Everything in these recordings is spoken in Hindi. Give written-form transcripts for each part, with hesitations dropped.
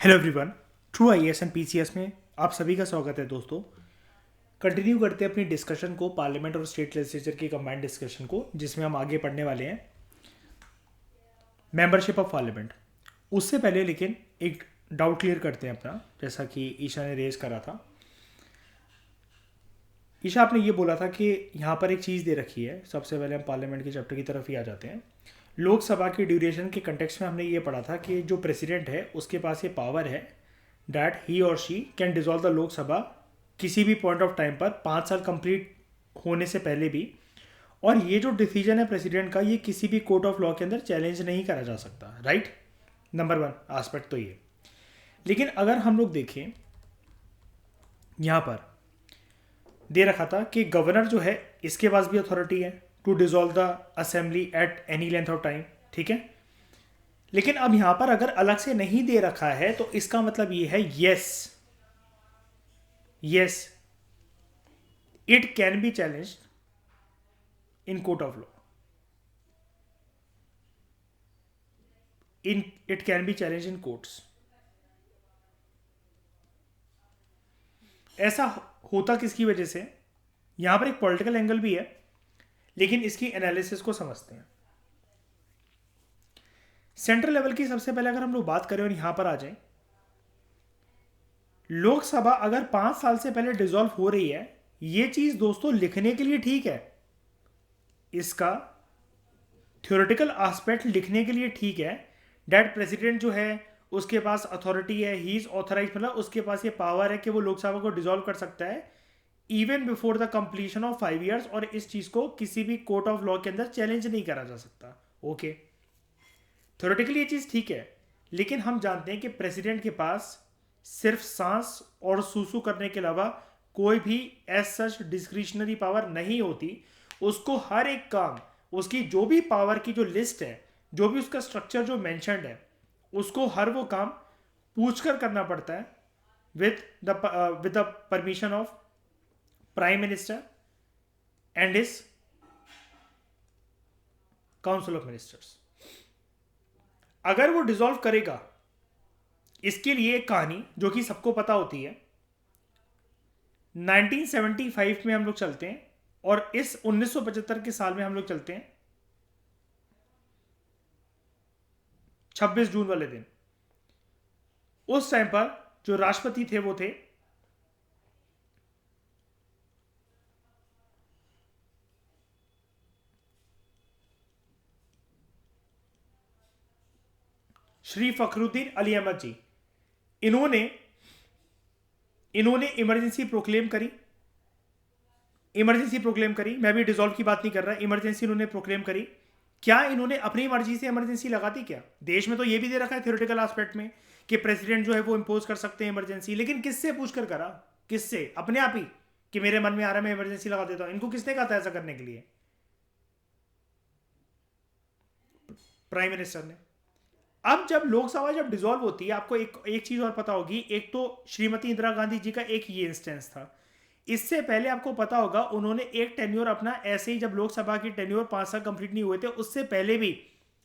Hello everyone, true IAS and PCS में आप सभी का स्वागत है दोस्तों। कंटिन्यू करते हैं अपनी डिस्कशन को पार्लियामेंट और स्टेट लेजिस्लेचर की कंबाइंड डिस्कशन को, जिसमें हम आगे पढ़ने वाले हैं मेंबरशिप ऑफ पार्लियामेंट। उससे पहले लेकिन एक डाउट क्लियर करते हैं अपना, जैसा कि ईशा ने रेज करा था। ईशा, आपने ये बोला था कि यहाँ पर एक चीज़ दे रखी है। सबसे पहले हम पार्लियामेंट के चैप्टर की तरफ ही आ जाते हैं। लोकसभा की ड्यूरेशन के कंटेक्स्ट में हमने ये पढ़ा था कि जो प्रेसिडेंट है उसके पास ये पावर है दैट ही और she can dissolve the Lok Sabha किसी भी पॉइंट ऑफ टाइम पर 5 साल कंप्लीट होने से पहले भी। और ये जो डिसीजन है प्रेसिडेंट का, ये किसी भी कोर्ट ऑफ लॉ के अंदर चैलेंज नहीं करा जा सकता। राइट, नंबर 1 आस्पेक्ट तो ये। लेकिन अगर हम लोग देखें, यहाँ पर दे रखा था कि गवर्नर जो है इसके पास भी अथॉरिटी है to dissolve the assembly at any length of time, ठीक है। लेकिन अब यहां पर अगर अलग से नहीं दे रखा है तो इसका मतलब ये है yes it can be challenged in court of law, it can be challenge in courts. ऐसा होता किसकी वजह से? यहां पर एक पॉलिटिकल एंगल भी है, लेकिन इसकी एनालिसिस को समझते हैं। सेंट्रल लेवल की सबसे पहले अगर हम लोग बात करें और यहां पर आ जाए, लोकसभा अगर 5 साल से पहले डिसॉल्व हो रही है, ये चीज दोस्तों लिखने के लिए ठीक है, इसका थ्योरेटिकल एस्पेक्ट लिखने के लिए ठीक है। डेट प्रेसिडेंट जो है उसके पास अथॉरिटी है, ही इज ऑथराइज, मतलब उसके पास ये पावर है कि वो लोकसभा को डिसॉल्व कर सकता है even before the completion of 5 years, और इस चीज को किसी भी कोर्ट ऑफ लॉ के अंदर चैलेंज नहीं करा जा सकता। ओके, थ्योरेटिकली ये चीज ठीक है, लेकिन हम जानते हैं कि प्रेसिडेंट के पास सिर्फ सांस और सूसू करने के अलावा कोई भी एज सच डिस्क्रिशनरी पावर नहीं होती। उसको हर एक काम, उसकी जो भी पावर की जो लिस्ट है, जो भी उसका स्ट्रक्चर जो मेंशन्ड है, उसको हर वो काम पूछकर करना पड़ता है with the permission of prime minister and his council of ministers. अगर वो डिसॉल्व करेगा, इसके लिए एक कहानी जो कि सबको पता होती है, 1975 में हम लोग चलते हैं और इस 1975 के साल में हम लोग चलते हैं 26 जून वाले दिन। उस टाइम पर जो राष्ट्रपति थे वो थे श्री फखरुद्दीन अली अहमद जी। इन्होंने इमरजेंसी प्रोक्लेम करी। मैं भी डिसॉल्व की बात नहीं कर रहा, इमरजेंसी इन्होंने प्रोक्लेम करी। क्या इन्होंने अपनी मर्जी से इमरजेंसी लगा दी? क्या देश में तो ये भी दे रखा है थ्योरेटिकल एस्पेक्ट में कि प्रेसिडेंट जो है वो इंपोज कर सकते हैं इमरजेंसी, लेकिन किससे पूछकर करा? किससे? अपने आप ही कि मेरे मन में आ रहा है मैं इमरजेंसी लगा देता हूं। इनको किसने कहा था ऐसा करने के लिए? प्राइम मिनिस्टर ने। अब जब लोकसभा जब डिसॉल्व होती है, आपको एक चीज और पता होगी। एक तो श्रीमती इंदिरा गांधी जी का एक ये इंस्टेंस था। इससे पहले आपको पता होगा उन्होंने एक टेन्योर अपना ऐसे ही, जब लोकसभा की टेन्योर 5 साल कंप्लीट नहीं हुए थे उससे पहले भी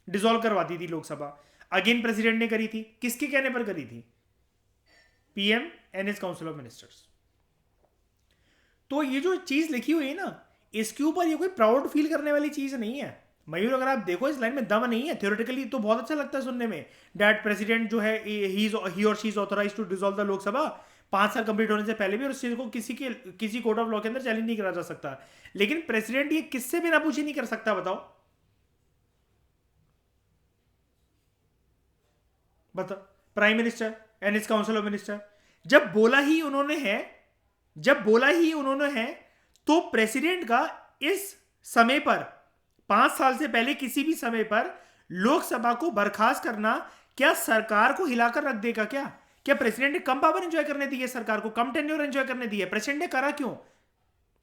डिसॉल्व करवा दी थी लोकसभा। अगेन प्रेसिडेंट ने करी थी। किसके कहने पर करी थी? PM and his council of ministers. तो ये जो चीज लिखी हुई है ना, इसके ऊपर ये कोई प्राउड फील करने वाली चीज नहीं है मयूर। अगर आप देखो इस लाइन में दम नहीं है। थ्योरेटिकली तो बहुत अच्छा लगता है सुनने में, डैट प्रेसिडेंट जो है ही और she is authorise to dissolve the Lok Sabha 5 साल कंप्लीट होने से पहले भी, और उस चीज को किसी कोर्ट ऑफ लॉ के अंदर चैलेंज नहीं करा जा सकता। लेकिन प्रेसिडेंट ये किससे बिना पूछे नहीं कर सकता? बताओ prime minister and his council of minister. जब बोला ही उन्होंने है तो प्रेसिडेंट का इस समय पर 5 साल से पहले किसी भी समय पर लोकसभा को बर्खास्त करना क्या सरकार को हिलाकर रख देगा? क्या प्रेसिडेंट ने कम पावर एंजॉय करने दी है? सरकार को कम टेन्योर एंजॉय करने दी है? प्रेसिडेंट ने करा क्यों?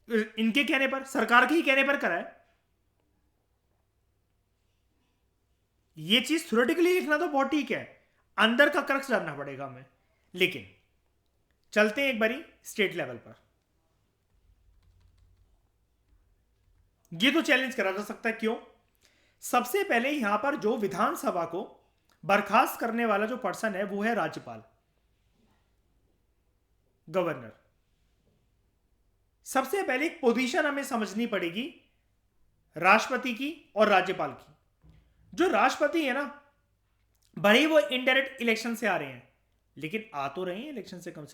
इनके कहने पर, सरकार के ही कहने पर करा है। ये चीज थ्योरेटिकली लिखना तो बहुत ठीक है, अंदर का क्रक्स जानना पड़ेगा हमें। लेकिन चलते हैं एक बारी स्टेट लेवल पर। ये तो चैलेंज करा जा सकता है। क्यों? सबसे पहले यहां पर जो विधानसभा को बर्खास्त करने वाला जो पर्सन है वो है राज्यपाल। गवर्नर। सबसे पहले एक पोजीशन हमें समझनी पड़ेगी राष्ट्रपति की और राज्यपाल की। जो राष्ट्रपति है ना, भले ही वो इनडायरेक्ट इलेक्शन से आ रहे हैं, लेकिन आ तो रहे हैं इलेक्शन से कम।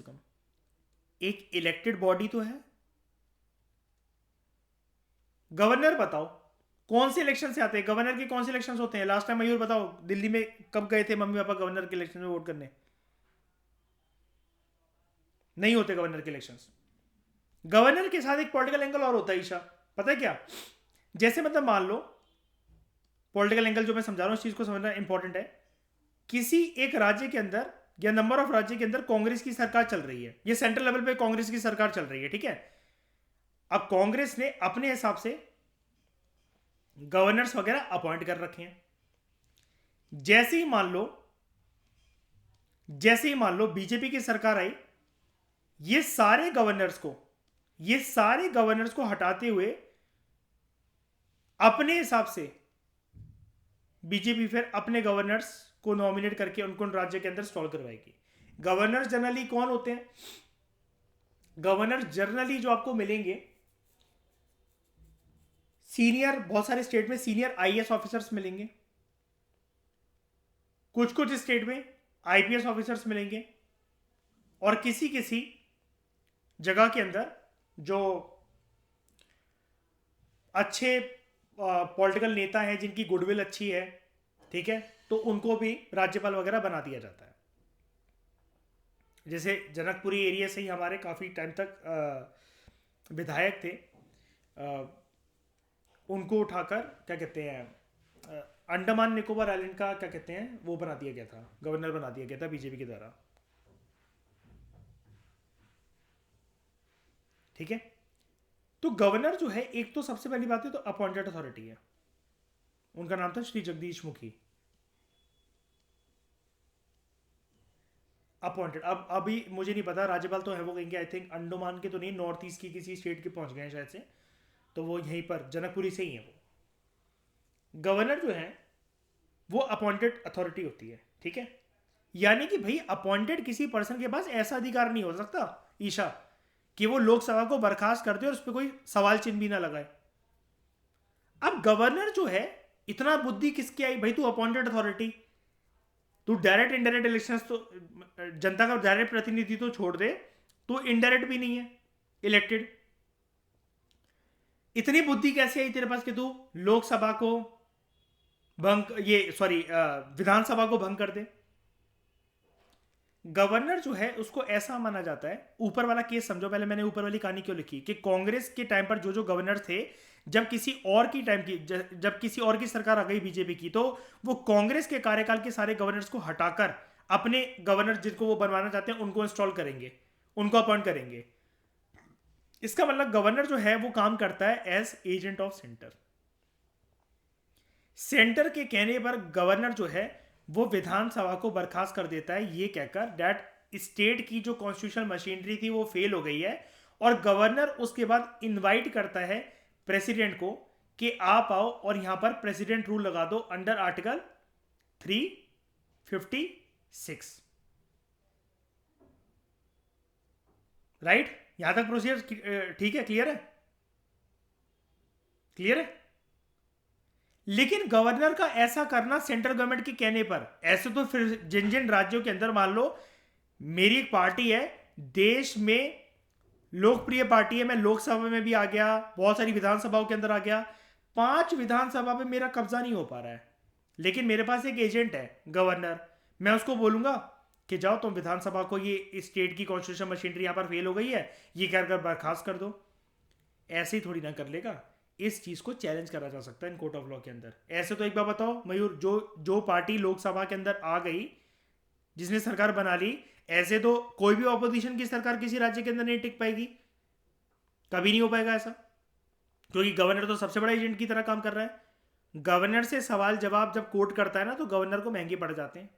एक इलेक्टेड बॉडी तो है। गवर्नर बताओ कौन से इलेक्शन से आते हैं? गवर्नर के कौन से इलेक्शन होते हैं? लास्ट टाइम मयूर बताओ, दिल्ली में कब गए थे मम्मी पापा गवर्नर के इलेक्शन में वोट करने? नहीं होते गवर्नर के इलेक्शंस। गवर्नर के साथ एक पॉलिटिकल एंगल और होता है ईशा, पता है क्या? जैसे मतलब मान लो, पॉलिटिकल एंगल जो मैं समझा रहा हूं, इस चीज को समझना इंपॉर्टेंट है। किसी एक राज्य के अंदर या नंबर ऑफ राज्य के अंदर कांग्रेस की सरकार चल रही है, ये सेंट्रल लेवल पे कांग्रेस की सरकार चल रही है, ठीक है। अब कांग्रेस ने अपने हिसाब से गवर्नर्स वगैरह अपॉइंट कर रखे हैं। जैसे ही मान लो बीजेपी की सरकार आई, ये सारे गवर्नर्स को हटाते हुए अपने हिसाब से बीजेपी फिर अपने गवर्नर्स को नॉमिनेट करके उनको राज्य के अंदर इंस्टॉल करवाएगी। गवर्नर जनरली कौन होते हैं? गवर्नर जनरली जो आपको मिलेंगे, सीनियर, बहुत सारे स्टेट में सीनियर आईएएस ऑफिसर्स मिलेंगे, कुछ स्टेट में आईपीएस ऑफिसर्स मिलेंगे, और किसी किसी जगह के अंदर जो अच्छे पॉलिटिकल नेता हैं, जिनकी गुडविल अच्छी है, ठीक है, तो उनको भी राज्यपाल वगैरह बना दिया जाता है। जैसे जनकपुरी एरिया से ही हमारे काफ़ी टाइम तक विधायक थे, उनको उठाकर क्या कहते हैं, अंडमान निकोबार आइलैंड का क्या कहते हैं वो बना दिया गया था, गवर्नर बना दिया गया था बीजेपी के द्वारा, ठीक है। तो गवर्नर जो है, एक तो सबसे पहली बात है तो अपॉइंटेड अथॉरिटी है। उनका नाम था श्री जगदीश मुखी, अपॉइंटेड। अब अभी मुझे नहीं पता, राज्यपाल तो है वो कहेंगे, आई थिंक अंडमान के तो नहीं, नॉर्थ ईस्ट की किसी स्टेट के पहुंच गए हैं शायद से, तो वो यहीं पर जनकपुरी से ही है वो। गवर्नर जो है वो अपॉइंटेड अथॉरिटी होती है, ठीक है। यानी कि भाई अपॉइंटेड किसी पर्सन के पास ऐसा अधिकार नहीं हो सकता ईशा कि वो लोकसभा को बर्खास्त कर दे और उस पर कोई सवाल चिन्ह भी ना लगाए। अब गवर्नर जो है, इतना बुद्धि किसकी आई भाई? तू अपॉइंटेड अथॉरिटी, तू डायरेक्ट इनडायरेक्ट इलेक्शन तो जनता का डायरेक्ट प्रतिनिधि तो छोड़ दे, तू इनडायरेक्ट भी नहीं है इलेक्टेड। इतनी बुद्धि कैसे आई तेरे पास कि तू लोकसभा को विधानसभा को भंग कर दे? गवर्नर जो है उसको ऐसा माना जाता है, ऊपर वाला केस समझो पहले, मैंने ऊपर वाली कहानी क्यों लिखी कि कांग्रेस के टाइम पर जो गवर्नर थे, जब किसी और की सरकार आ गई बीजेपी की, तो वो कांग्रेस के कार्यकाल के सारे गवर्नर्स को हटाकर अपने गवर्नर जिनको वो बनवाना चाहते हैं उनको इंस्टॉल करेंगे, उनको अपॉइंट करेंगे। इसका मतलब गवर्नर जो है वो काम करता है as agent of centre. Centre के कहने पर गवर्नर जो है वो विधानसभा को बर्खास्त कर देता है, ये कहकर दैट स्टेट की जो कॉन्स्टिट्यूशनल मशीनरी थी वो फेल हो गई है, और गवर्नर उसके बाद इनवाइट करता है प्रेसिडेंट को कि आप आओ और यहां पर प्रेसिडेंट रूल लगा दो अंडर आर्टिकल 356। राइट? यहां तक प्रोसीजर ठीक है? क्लियर है? क्लियर है? लेकिन गवर्नर का ऐसा करना सेंट्रल गवर्नमेंट के कहने पर, ऐसे तो फिर जिन जिन राज्यों के अंदर, मान लो मेरी एक पार्टी है, देश में लोकप्रिय पार्टी है, मैं लोकसभा में भी आ गया, बहुत सारी विधानसभाओं के अंदर आ गया, 5 विधानसभा पे मेरा कब्जा नहीं हो पा रहा है, लेकिन मेरे पास एक एजेंट है गवर्नर, मैं उसको बोलूंगा कि जाओ तुम विधानसभा को, ये स्टेट की कॉन्स्टिट्यूशन मशीनरी यहां पर फेल हो गई है, ये कर बर्खास्त कर दो। ऐसे ही थोड़ी ना कर लेगा, इस चीज को चैलेंज करा जा सकता है इन कोर्ट ऑफ लॉ के अंदर। ऐसे तो एक बार बताओ मयूर, जो पार्टी लोकसभा के अंदर आ गई, जिसने सरकार बना ली, ऐसे तो कोई भी ऑपोजिशन की सरकार किसी राज्य के अंदर नहीं टिक पाएगी, कभी नहीं हो पाएगा ऐसा, क्योंकि गवर्नर तो सबसे बड़ा एजेंट की तरह काम कर रहा है। गवर्नर से सवाल जवाब जब कोर्ट करता है ना, तो गवर्नर को महंगे पड़ जाते हैं।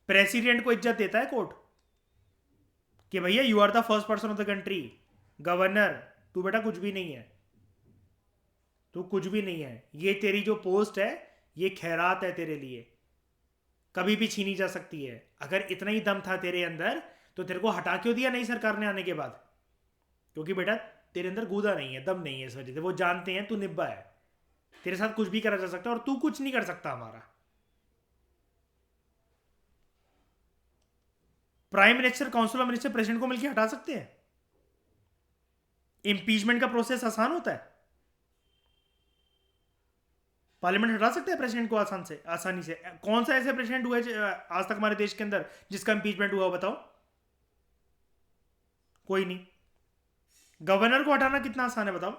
प्रेसिडेंट को इज्जत देता है कोर्ट कि भैया you are the first person of the country, governor तू बेटा कुछ भी नहीं है, तू कुछ भी नहीं है, ये तेरी जो पोस्ट है ये खैरात है तेरे लिए, कभी भी छीनी जा सकती है। अगर इतना ही दम था तेरे अंदर तो तेरे को हटा क्यों दिया नई सरकार ने आने के बाद? क्योंकि बेटा तेरे अंदर गूदा नहीं है, दम नहीं है, इस वजह से वो जानते हैं तू निब्बा है, तेरे साथ कुछ भी करा जा सकता है और तू कुछ नहीं कर सकता हमारा। Prime minister, council of minister president को मिलकर हटा सकते हैं। इंपीचमेंट का प्रोसेस आसान होता है, पार्लियामेंट हटा सकते हैं प्रेसिडेंट को आसानी से। कौन सा ऐसे प्रेसिडेंट हुआ है आज तक हमारे देश के अंदर जिसका इंपीचमेंट हुआ, बताओ? कोई नहीं। गवर्नर को हटाना कितना आसान है, बताओ?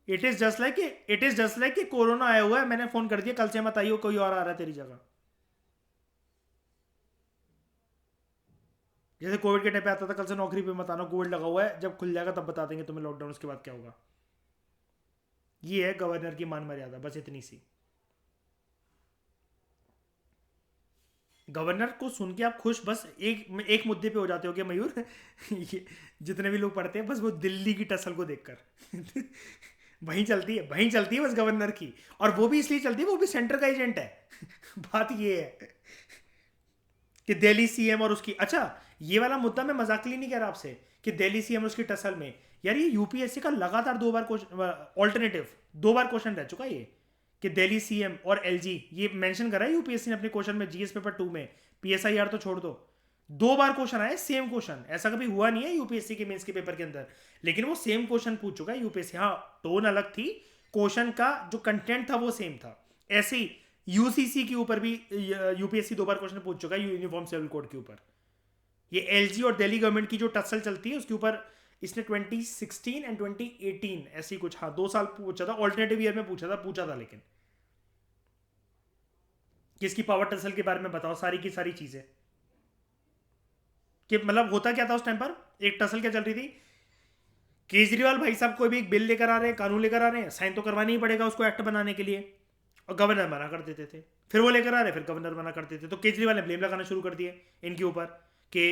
It is just like corona आया हुआ है, मैंने फोन कर दिया कल से मत आइयो, कोई और आ रहा है तेरी जगह। जैसे कोविड के टाइम पे आता था, कल से नौकरी पे मत आना, कोविड लगा हुआ है, जब खुल जाएगा तब बता देंगे तुम्हें लॉकडाउन, उसके बाद क्या होगा। ये है गवर्नर की मान मर्यादा, बस इतनी सी। गवर्नर को सुन के आप खुश बस एक मुद्दे पे हो जाते हो कि मयूर ये जितने भी लोग पढ़ते हैं बस वो दिल्ली की टसल को देखकर वहीं चलती है बस गवर्नर की। और वो भी इसलिए चलती है, वो भी सेंटर का एजेंट है बात ये है कि दिल्ली सीएम और उसकी, अच्छा ये वाला मुद्दा मैं मजाक के लिए नहीं कह रहा आपसे कि दिल्ली सीएम और उसकी टसल में, यार ये यूपीएससी का लगातार 2 बार क्वेश्चन, ऑल्टरनेटिव 2 बार क्वेश्चन रह चुका है ये, कि दिल्ली सीएम और एलजी, ये मेंशन करा है यूपीएससी ने अपने क्वेश्चन में, जीएस पेपर 2 में। पीएसआईआर तो छोड़ दो, 2 बार क्वेश्चन आए सेम क्वेश्चन, ऐसा कभी हुआ नहीं है यूपीएससी के मेंस के पेपर के अंदर, लेकिन वो सेम क्वेश्चन पूछ चुका है यूपीएससी। हाँ, टोन अलग थी, क्वेश्चन का जो कंटेंट था वो सेम था। ऐसे ही यूसीसी के ऊपर भी यूपीएससी 2 बार क्वेश्चन पूछ चुका है, यूनिफॉर्म सिविल कोड के ऊपर। ये एलजी और दिल्ली गवर्नमेंट की जो टसल चलती है उसके ऊपर इसने 2016 एंड 2018 ऐसी कुछ, हाँ 2 साल पूछा था, ऑल्टरनेटिव ईयर में पूछा था लेकिन किसकी पावर टसल के बारे में बताओ, सारी की सारी चीजें, कि मतलब होता क्या था उस टाइम पर। एक टसल क्या चल रही थी, केजरीवाल भाई साहब कोई भी एक बिल लेकर आ रहे हैं, कानून लेकर आ रहे हैं, साइन तो करवाना ही पड़ेगा उसको एक्ट बनाने के लिए, और गवर्नर मना कर देते थे। फिर वो लेकर आ रहे, फिर गवर्नर मना कर देते, तो केजरीवाल ने ब्लेम लगाना शुरू कर दिए इनके ऊपर कि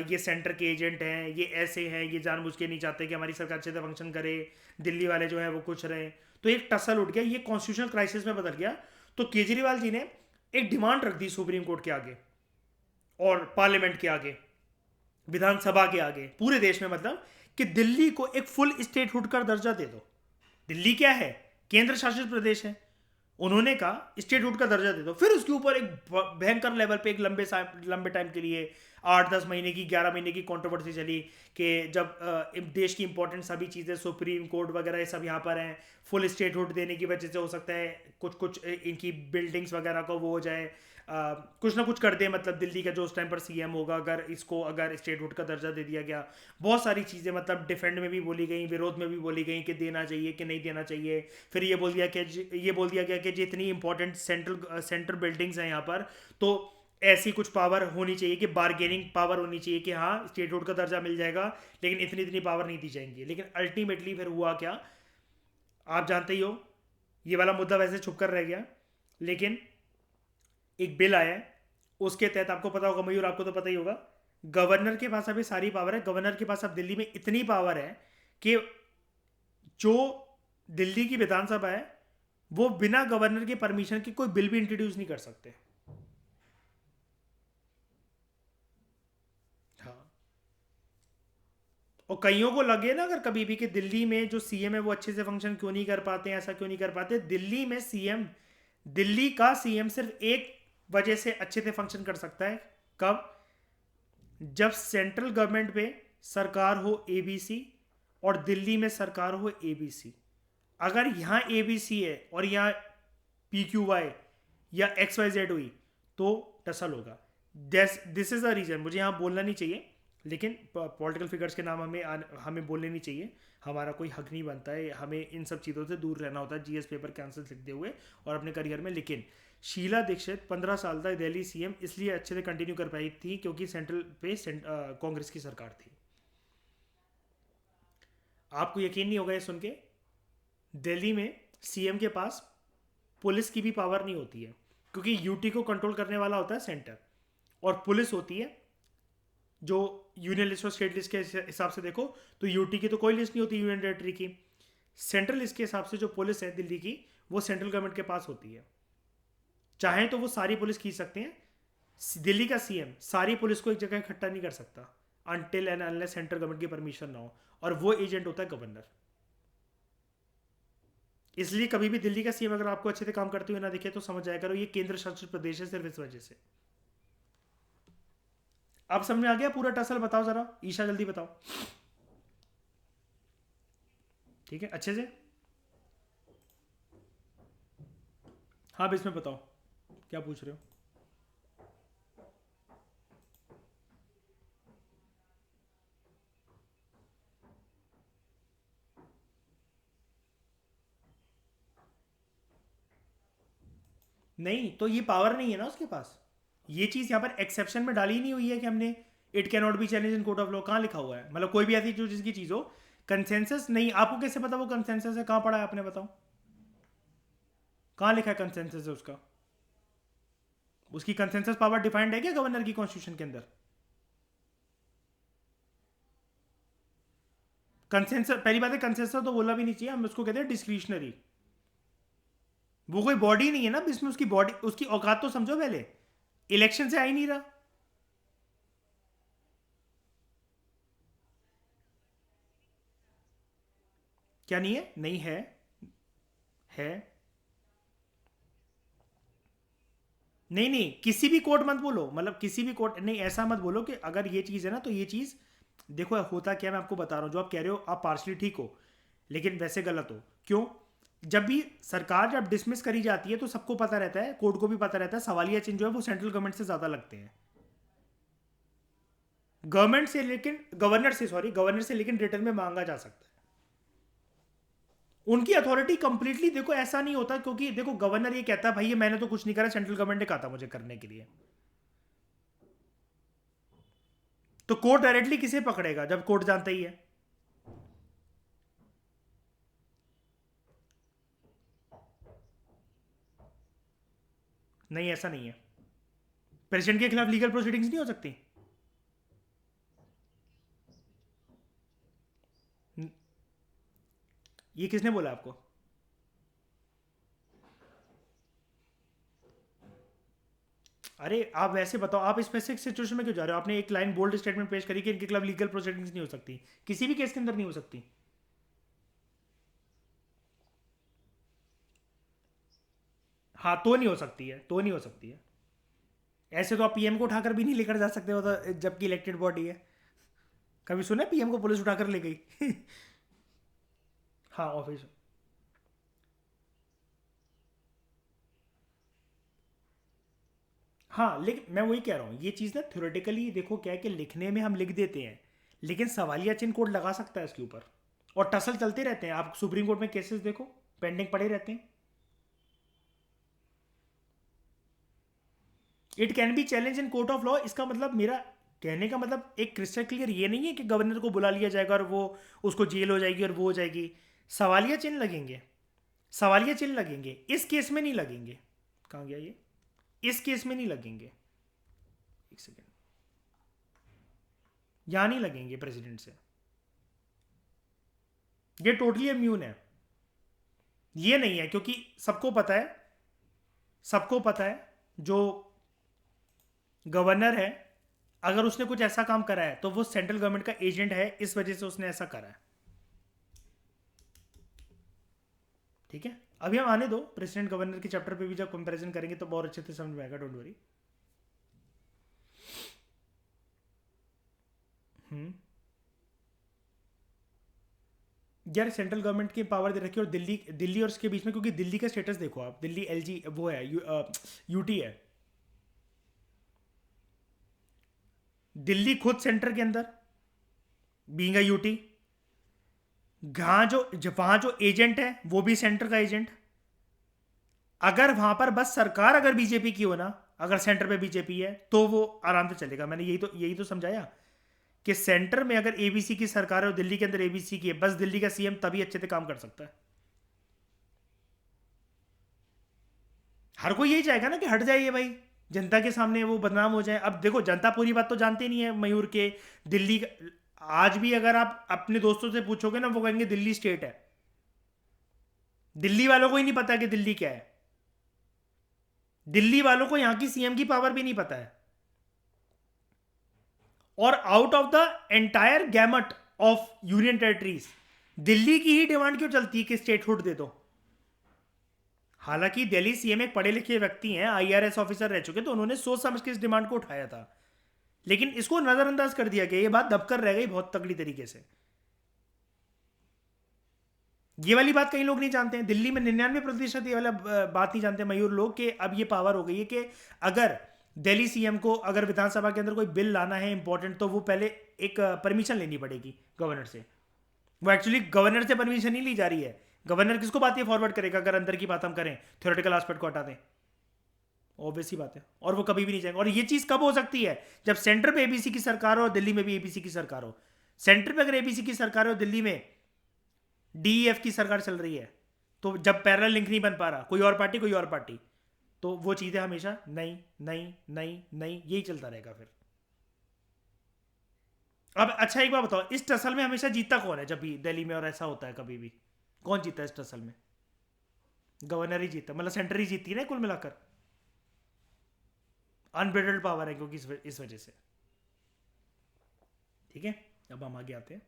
ये सेंटर के एजेंट हैं, ये ऐसे हैं, ये जानबूझ के नहीं चाहते कि हमारी सरकार अच्छे से फंक्शन करे, दिल्ली वाले जो है वो कुछ रहे। तो एक टसल उठ गया, ये कॉन्स्टिट्यूशनल क्राइसिस में बदल गया। तो केजरीवाल जी ने एक डिमांड रख दी सुप्रीम कोर्ट के आगे और पार्लियामेंट के आगे, विधानसभा के आगे, पूरे देश में, मतलब कि दिल्ली को एक फुल स्टेटहुड का दर्जा दे दो। दिल्ली क्या है, केंद्र शासित प्रदेश है, उन्होंने कहा स्टेटहुड का दर्जा दे दो। फिर उसके ऊपर एक भयंकर लेवल पे एक लंबे टाइम के लिए 8-10 महीने की, 11 महीने की कंट्रोवर्सी चली कि जब देश की इंपॉर्टेंट सभी चीज़ें, सुप्रीम कोर्ट वगैरह ये सब यहाँ पर हैं, फुल स्टेटहुड देने की वजह से हो सकता है कुछ इनकी बिल्डिंग्स वगैरह को वो हो जाए, कुछ ना कुछ कर दे, मतलब दिल्ली का जो उस टाइम पर सीएम होगा, अगर स्टेटहुड का दर्जा दे दिया गया। बहुत सारी चीज़ें मतलब डिफेंड में भी बोली गई, विरोध में भी बोली गई कि देना चाहिए कि नहीं देना चाहिए। फिर ये बोल दिया गया कि जितनी इंपॉर्टेंट सेंट्रल बिल्डिंग्स हैं यहाँ पर, तो ऐसी कुछ पावर होनी चाहिए कि बार्गेनिंग पावर होनी चाहिए कि हाँ स्टेटहुड का दर्जा मिल जाएगा, लेकिन इतनी पावर नहीं दी जाएंगी। लेकिन अल्टीमेटली फिर हुआ क्या, आप जानते ही हो। ये वाला मुद्दा वैसे छुप कर रह गया, लेकिन एक बिल आया है, उसके तहत आपको पता होगा मयूर, आपको तो पता ही होगा, गवर्नर के पास अभी सारी पावर है। गवर्नर के पास अब दिल्ली में इतनी पावर है कि जो दिल्ली की विधानसभा है वो बिना गवर्नर के परमिशन के कोई बिल भी इंट्रोड्यूस नहीं कर सकते। हाँ, और कईयों को लगे ना अगर कभी भी कि दिल्ली में जो सीएम है वो अच्छे से फंक्शन क्यों नहीं कर पाते, ऐसा क्यों नहीं कर पाते, दिल्ली का सीएम सिर्फ एक वजह से अच्छे से फंक्शन कर सकता है, कब? जब सेंट्रल गवर्नमेंट पे सरकार हो एबीसी और दिल्ली में सरकार हो एबीसी। अगर यहाँ एबीसी है और यहाँ पीक्यूवाई या XYZ हुई तो टसल होगा। दिस इज द रीजन, मुझे यहाँ बोलना नहीं चाहिए, लेकिन पॉलिटिकल फिगर्स के नाम हमें बोलने नहीं चाहिए, हमारा कोई हक नहीं बनता है, हमें इन सब चीज़ों से दूर रहना होता है, जीएस पेपर कैंसिल लिखते हुए और अपने करियर में। लेकिन शीला दीक्षित 15 साल तक दिल्ली सीएम इसलिए अच्छे से कंटिन्यू कर पाई थी क्योंकि सेंट्रल पे कांग्रेस की सरकार थी। आपको यकीन नहीं होगा ये सुन के, दिल्ली में सीएम के पास पुलिस की भी पावर नहीं होती है, क्योंकि यूटी को कंट्रोल करने वाला होता है सेंटर, और पुलिस होती है जो यूनियन लिस्ट और स्टेट लिस्ट के हिसाब से देखो तो यूटी की तो कोई लिस्ट नहीं होती यूनियन टेरेटरी की। सेंट्रल लिस्ट के हिसाब से जो पुलिस है दिल्ली की वो सेंट्रल गवर्नमेंट के पास होती है। चाहे तो वो सारी पुलिस खींच सकते हैं, दिल्ली का सीएम सारी पुलिस को एक जगह इकट्ठा नहीं कर सकता until and unless central government की परमिशन ना हो, और वो एजेंट होता है गवर्नर। इसलिए कभी भी दिल्ली का सीएम अगर आपको अच्छे से काम करते हुए ना दिखे तो समझ जाया करो ये केंद्र शासित प्रदेश है सिर्फ इस वजह से। अब समझ में आ गया पूरा टसल? बताओ जरा ईशा, जल्दी बताओ। ठीक है अच्छे से। हाँ अब इसमें बताओ क्या पूछ रहे हो। नहीं तो ये पावर नहीं है ना उसके पास। ये चीज यहाँ पर एक्सेप्शन में डाली ही नहीं हुई है कि हमने it can not be challenge in court of law. कहाँ लिखा हुआ है? मतलब कोई भी ऐसी जो जिसकी चीज हो कंसेंसस नहीं। आपको कैसे पता वो कंसेंसस है? कहाँ पढ़ा है आपने? बताओ कहाँ लिखा है कंसेंसस है उसका? उसकी कंसेंसस पावर डिफाइंड है क्या गवर्नर की कॉन्स्टिट्यूशन के अंदर? कंसेंसस, पहली बात है कंसेंसस तो बोलना भी नहीं चाहिए, हम उसको कहते हैं डिस्क्रिशनरी। वो कोई बॉडी नहीं है ना इसमें, उसकी बॉडी, उसकी औकात तो समझो पहले। इलेक्शन से आ ही नहीं रहा। क्या नहीं है? नहीं है। है। नहीं नहीं किसी भी कोर्ट मत बोलो, मतलब किसी भी कोर्ट नहीं, ऐसा मत बोलो कि अगर ये चीज़ है ना तो ये चीज़ देखो होता क्या, मैं आपको बता रहा हूँ। जो आप कह रहे हो आप पार्शली ठीक हो लेकिन वैसे गलत हो। क्यों? जब भी सरकार जब डिसमिस करी जाती है तो सबको पता रहता है, कोर्ट को भी पता रहता है सवालिया चिन्ह जो है वो सेंट्रल गवर्नमेंट से ज़्यादा लगते हैं। गवर्नमेंट से लेकिन गवर्नर से, सॉरी गवर्नर से लेकिन रिटर्न में मांगा जा सकता है। उनकी अथॉरिटी कंप्लीटली देखो ऐसा नहीं होता, क्योंकि देखो गवर्नर ये कहता है भाई ये मैंने तो कुछ नहीं करा, सेंट्रल गवर्नमेंट ने कहा था मुझे करने के लिए। तो कोर्ट डायरेक्टली किसे पकड़ेगा जब कोर्ट जानता ही है? नहीं ऐसा नहीं है। प्रेसिडेंट के खिलाफ लीगल प्रोसीडिंग्स नहीं हो सकती? ये किसने बोला आपको? अरे आप वैसे बताओ, आप स्पेसिफिक सिचुएशन में क्यों जा रहे हो? आपने एक लाइन बोल्ड स्टेटमेंट पेश करी कि इनके खिलाफ लीगल प्रोसीडिंग्स नहीं हो सकती, किसी भी केस के अंदर नहीं हो सकती। हाँ तो नहीं हो सकती है, तो नहीं हो सकती है। ऐसे तो आप पीएम को उठाकर भी नहीं लेकर जा सकते हो तो, जबकि इलेक्टेड बॉडी है। कभी सुना पीएम को पुलिस उठाकर ले गई? हाँ ऑफिस। हाँ लेकिन मैं वही कह रहा हूँ, ये चीज़ ना थ्योरेटिकली देखो क्या है कि लिखने में हम लिख देते हैं लेकिन सवालिया चिन्ह कोर्ट लगा सकता है इसके ऊपर। और टसल चलते रहते हैं, आप सुप्रीम कोर्ट में केसेस देखो पेंडिंग पड़े रहते हैं। It can be challenge in court of law. इसका मतलब, मेरा कहने का मतलब एक क्रिस्टल क्लियर ये नहीं है कि गवर्नर को बुला लिया जाएगा और वो उसको जेल हो जाएगी और वो हो जाएगी। सवालिया चिन्ह लगेंगे, सवालिया चिन्ह लगेंगे, इस केस में नहीं लगेंगे। कहाँ गया ये? इस केस में नहीं लगेंगे। एक सेकेंड, यहां नहीं लगेंगे प्रेसिडेंट से। ये टोटली इम्यून है। ये नहीं है क्योंकि सबको पता है, सबको पता है जो गवर्नर है अगर उसने कुछ ऐसा काम करा है तो वो सेंट्रल गवर्नमेंट का एजेंट है, इस वजह से उसने ऐसा करा है। ठीक है अभी हम आने दो, प्रेसिडेंट गवर्नर के चैप्टर पे भी जब कंपैरिजन करेंगे तो बहुत अच्छे से समझ में आएगा, डोंट वरी। हम्म। यार सेंट्रल गवर्नमेंट की पावर दे रखी है और दिल्ली, दिल्ली और इसके बीच में, क्योंकि दिल्ली का स्टेटस देखो आप, दिल्ली एलजी वो है, यूटी है। दिल्ली खुद सेंटर के अंदर बीइंग अ यूटी, वहां जो एजेंट है वो भी सेंटर का एजेंट। अगर वहां पर बस सरकार अगर बीजेपी की हो ना, अगर सेंटर पे बीजेपी है तो वो आराम से चलेगा। मैंने यही तो समझाया कि सेंटर में अगर एबीसी की सरकार है और दिल्ली के अंदर एबीसी की है, बस दिल्ली का सीएम तभी अच्छे से काम कर सकता है। हर कोई यही चाहेगा ना कि हट जाइए भाई, जनता के सामने वो बदनाम हो जाए। अब देखो जनता पूरी बात तो जानती नहीं है मयूर के, दिल्ली आज भी अगर आप अपने दोस्तों से पूछोगे ना वो कहेंगे दिल्ली स्टेट है। दिल्ली वालों को ही नहीं पता कि दिल्ली क्या है। दिल्ली वालों को यहाँ की सीएम की पावर भी नहीं पता है। और out of the entire gamut of union territories Delhi की ही डिमांड क्यों चलती है कि स्टेटहुड दे दो? हालांकि दिल्ली सीएम एक पढ़े लिखे व्यक्ति हैं, आईआरएस ऑफिसर रह चुके, तो उन्होंने सोच समझ के इस डिमांड को उठाया था, लेकिन इसको नजरअंदाज कर दिया गया। ये बात दबकर रह गई बहुत तगड़ी तरीके से। ये वाली बात कई लोग नहीं जानते हैं, दिल्ली में 99% ये वाला बात नहीं जानते मयूर लोग, कि अब ये पावर हो गई है कि अगर दिल्ली सीएम को अगर विधानसभा के अंदर कोई बिल लाना है इंपॉर्टेंट, तो वो पहले एक परमिशन लेनी पड़ेगी गवर्नर से। वो एक्चुअली गवर्नर से परमिशन नहीं ली जा रही है। गवर्नर किसको बातें फॉरवर्ड करेगा अगर अंदर की बात हम करें, थ्योरेटिकल एस्पेक्ट को हटा दें? ऑब्वियस ही बात है। और वो कभी भी नहीं जाएंगे। और ये चीज कब हो सकती है? जब सेंटर पे एबीसी की सरकार हो और दिल्ली में भी एबीसी की सरकार हो। सेंटर पे अगर एबीसी की सरकार हो, दिल्ली में डीईएफ की सरकार चल रही है, तो जब पैरेलल लिंक नहीं बन पा रहा, कोई और पार्टी कोई और पार्टी, तो वो चीजें हमेशा नहीं नहीं नहीं नहीं यही चलता रहेगा फिर। अब अच्छा एक बात बताओ, इस टसल में हमेशा जीतता कौन है? जब भी दिल्ली में और ऐसा होता है कभी भी, कौन जीतता है इस टसल में? गवर्नर ही जीतता, मतलब सेंटर ही जीतती है ना कुल मिलाकर। अनब्रिडल्ड पावर है क्योंकि इस वजह से। ठीक है, अब हम आगे आते हैं।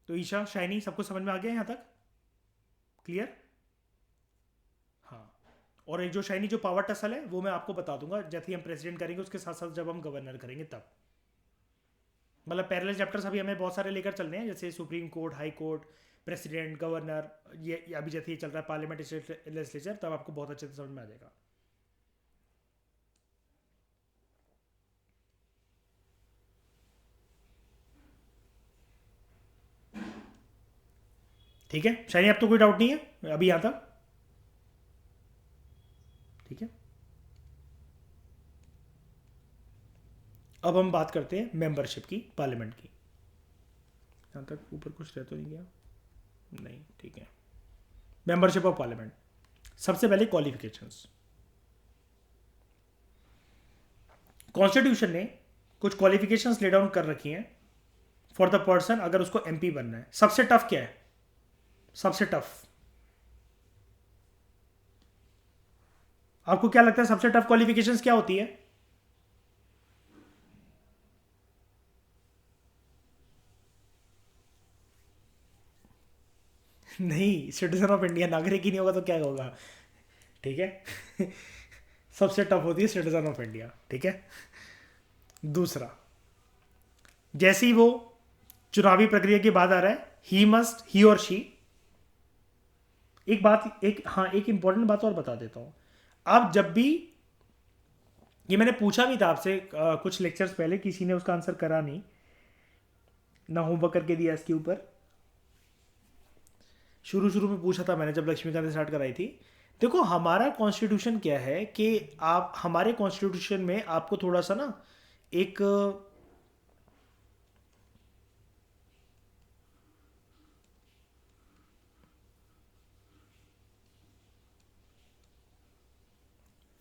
तो ईशा, शाइनी, सबको समझ में आ गया यहाँ तक? क्लियर? हाँ। और एक जो शाइनी जो पावर टसल है वो मैं आपको बता दूंगा जैसे ही हम प्रेसिडेंट करेंगे, उसके साथ साथ जब हम गवर्नर करेंगे तब। मतलब पैरेलल चैप्टर्स अभी हमें बहुत सारे लेकर चलने हैं, जैसे supreme court, high court, president, governor, ये अभी जैसे ये चल रहा है पार्लियामेंट, लेजिस्लेचर, तब आपको बहुत अच्छे से समझ में आ जाएगा। ठीक है शाइनी, अब तो कोई डाउट नहीं है अभी यहाँ तक? ठीक है, अब हम बात करते हैं मेंबरशिप की पार्लियामेंट की। यहाँ तक ऊपर कुछ रह तो नहीं गया? नहीं, ठीक है। मेंबरशिप ऑफ पार्लियामेंट, सबसे पहले क्वालिफिकेशंस। कॉन्स्टिट्यूशन ने कुछ क्वालिफिकेशंस ले डाउन कर रखी हैं फॉर द पर्सन अगर उसको एमपी बनना है। सबसे टफ क्या है? सबसे टफ आपको क्या लगता है सबसे टफ क्वालिफिकेशंस क्या होती है? नहीं, सिटीजन ऑफ इंडिया, नागरिक ही नहीं होगा तो क्या होगा? ठीक है सबसे टफ होती है सिटीजन ऑफ इंडिया। ठीक है, दूसरा, जैसे ही वो चुनावी प्रक्रिया की बात आ रहा है, ही मस्ट, ही और शी, एक बात, एक हाँ एक इंपॉर्टेंट बात और बता देता हूं। आप जब भी, ये मैंने पूछा भी था आपसे कुछ लेक्चर्स पहले, किसी ने उसका आंसर करा नहीं, ना होमवर्क करके दिया इसके ऊपर। शुरू शुरू में पूछा था मैंने जब लक्ष्मीकांत स्टार्ट कराई थी। देखो हमारा कॉन्स्टिट्यूशन क्या है कि आप, हमारे कॉन्स्टिट्यूशन में आपको थोड़ा सा ना एक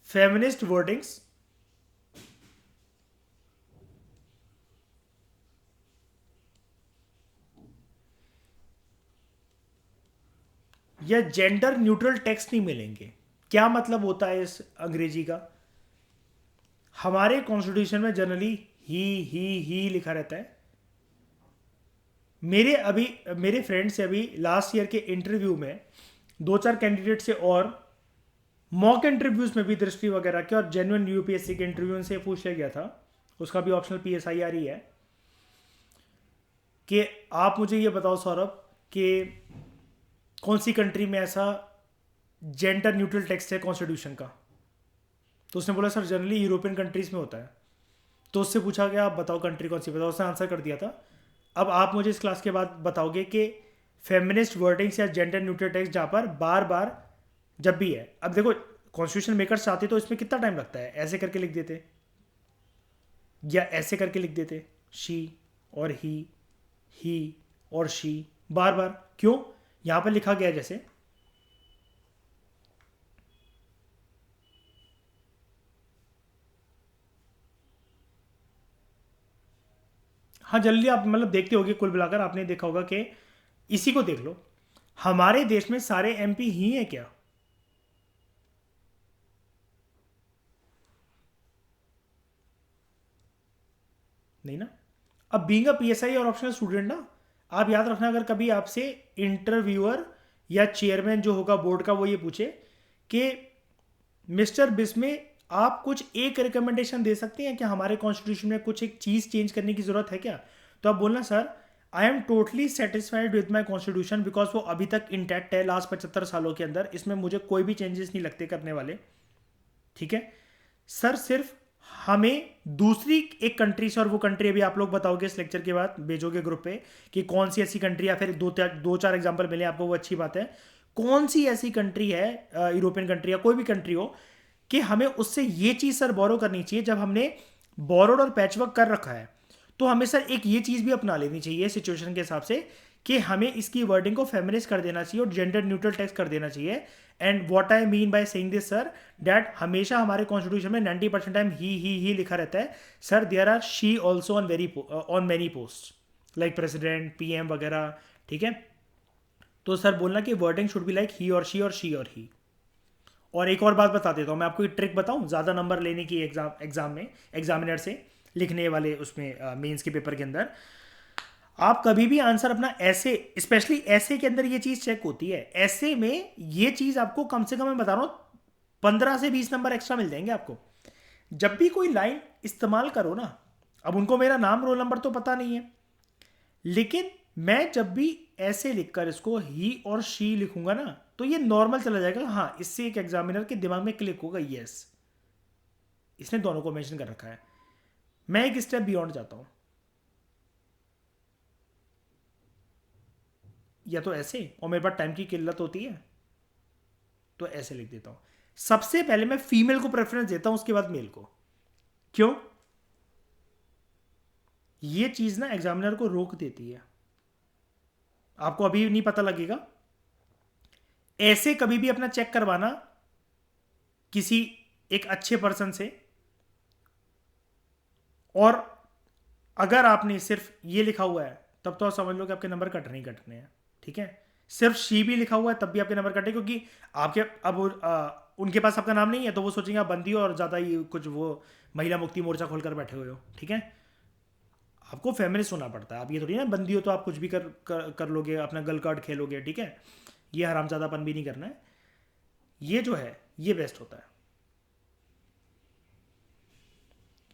फेमिनिस्ट वर्डिंग्स या जेंडर न्यूट्रल टेक्स्ट नहीं मिलेंगे। क्या मतलब होता है इस अंग्रेजी का? हमारे कॉन्स्टिट्यूशन में जनरली ही लिखा रहता है। मेरे फ्रेंड से अभी लास्ट ईयर के इंटरव्यू में दो चार कैंडिडेट से, और मॉक इंटरव्यूज में भी दृष्टि वगैरह के और जेन्युइन यूपीएससी के इंटरव्यू से पूछ लिया गया था, उसका भी ऑप्शनल पीएसआई आ रही है, कि आप मुझे ये बताओ सौरभ कि कौन सी कंट्री में ऐसा जेंडर न्यूट्रल टेक्स्ट है कॉन्स्टिट्यूशन का? तो उसने बोला सर जनरली यूरोपियन कंट्रीज में होता है। तो उससे पूछा गया आप बताओ कंट्री कौन सी, बताओ, उसने आंसर कर दिया था। अब आप मुझे इस क्लास के बाद बताओगे कि फेमिनिस्ट वर्डिंग्स या जेंडर न्यूट्रल टेक्स्ट जहाँ पर बार बार जब भी है, अब देखो कॉन्स्टिट्यूशन मेकर्स चाहते तो इसमें कितना टाइम लगता है, ऐसे करके लिख देते या ऐसे करके लिख देते, शी और ही और शी, बार बार क्यों? यहां पर लिखा गया है जैसे, हाँ जल्दी आप मतलब देखते होगे, कुल मिलाकर आपने देखा होगा कि इसी को देख लो, हमारे देश में सारे एमपी ही हैं क्या? नहीं ना। अब बीइंग अ पीएसआई और ऑप्शनल स्टूडेंट ना, आप याद रखना, अगर कभी आपसे इंटरव्यूअर या चेयरमैन जो होगा बोर्ड का वो ये पूछे कि मिस्टर बिस्मे आप कुछ एक रिकमेंडेशन दे सकते हैं कि हमारे कॉन्स्टिट्यूशन में कुछ एक चीज़ चेंज करने की ज़रूरत है क्या, तो आप बोलना sir I am totally satisfied with my constitution because वो अभी तक इंटैक्ट है लास्ट 75 सालों के अंदर, इसमें मुझे कोई भी चेंजेस नहीं लगते करने वाले। ठीक है सर, सिर्फ हमें दूसरी एक कंट्री से, और वो कंट्री अभी आप लोग बताओगे इस लेक्चर के बाद, भेजोगे ग्रुप पे कि कौन सी ऐसी कंट्री, या फिर दो चार एग्जांपल मिले आपको, वो अच्छी बात है। कौन सी ऐसी कंट्री है, यूरोपियन कंट्री या कोई भी कंट्री हो, कि हमें उससे ये चीज़ सर बोरो करनी चाहिए, जब हमने बोरोड और पैचवर्क कर रखा है तो हमें सर एक ये चीज़ भी अपना लेनी चाहिए सिचुएशन के हिसाब से कि हमें इसकी वर्डिंग को फेमिनिस्ट कर देना चाहिए और जेंडर न्यूट्रल टेक्स्ट कर देना चाहिए। And what I mean by saying this sir, that हमेशा हमारे कॉन्स्टिट्यूशन में 90% टाइम ही लिखा रहता है sir. There are she also on many post like president, PM वगैरह। ठीक है, तो सर बोलना कि wording should be like he और शी और ही। और एक और बात बता देता हूँ मैं आपको, एक ट्रिक बताऊँ ज़्यादा नंबर लेने की एग्जाम में, एग्जामिनर से लिखने वाले उसमें मेंस के पेपर के अंदर, आप कभी भी आंसर अपना ऐसे, स्पेशली ऐसे के अंदर ये चीज़ चेक होती है। ऐसे में ये चीज़ आपको कम से कम, मैं बता रहा हूँ, 15 से 20 नंबर एक्स्ट्रा मिल जाएंगे आपको। जब भी कोई लाइन इस्तेमाल करो ना, अब उनको मेरा नाम रोल नंबर तो पता नहीं है, लेकिन मैं जब भी ऐसे लिखकर इसको ही और शी लिखूंगा ना, तो ये नॉर्मल चला जाएगा। हाँ, इससे एक एग्जामिनर के दिमाग में क्लिक होगा, यस इसने दोनों को मेंशन कर रखा है। मैं एक स्टेप बियॉन्ड जाता हूं, या तो ऐसे, और मेरे पास टाइम की किल्लत होती है तो ऐसे लिख देता हूं। सबसे पहले मैं फीमेल को प्रेफरेंस देता हूं, उसके बाद मेल को। क्यों? ये चीज ना एग्जामिनर को रोक देती है। आपको अभी नहीं पता लगेगा, ऐसे कभी भी अपना चेक करवाना किसी एक अच्छे पर्सन से, और अगर आपने सिर्फ ये लिखा हुआ है तब तो आप समझ लो कि आपके नंबर कटने ही कटने हैं। ठीक है, सिर्फ शी भी लिखा हुआ है तब भी आपके नंबर कटे, क्योंकि आपके अब उनके पास आपका नाम नहीं है तो वो सोचेंगे आप बंदी हो और ज़्यादा ही कुछ वो महिला मुक्ति मोर्चा खोलकर बैठे हुए हो। ठीक है, आपको फेमिनिस्ट होना पड़ता है। आप ये थोड़ी ना बंदी हो तो आप कुछ भी कर लोगे, अपना गर्ल कार्ड खेलोगे। ठीक है, ये हरामजादापन भी नहीं करना है। ये जो है ये बेस्ट होता है,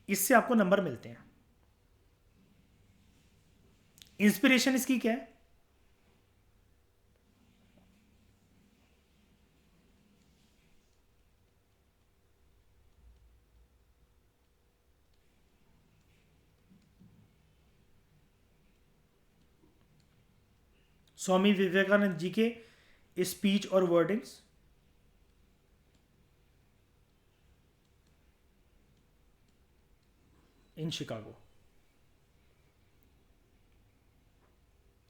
इससे आपको नंबर मिलते हैं। इंस्पिरेशन इसकी क्या है? स्वामी विवेकानंद जी के स्पीच और वर्डिंग्स, इन शिकागो।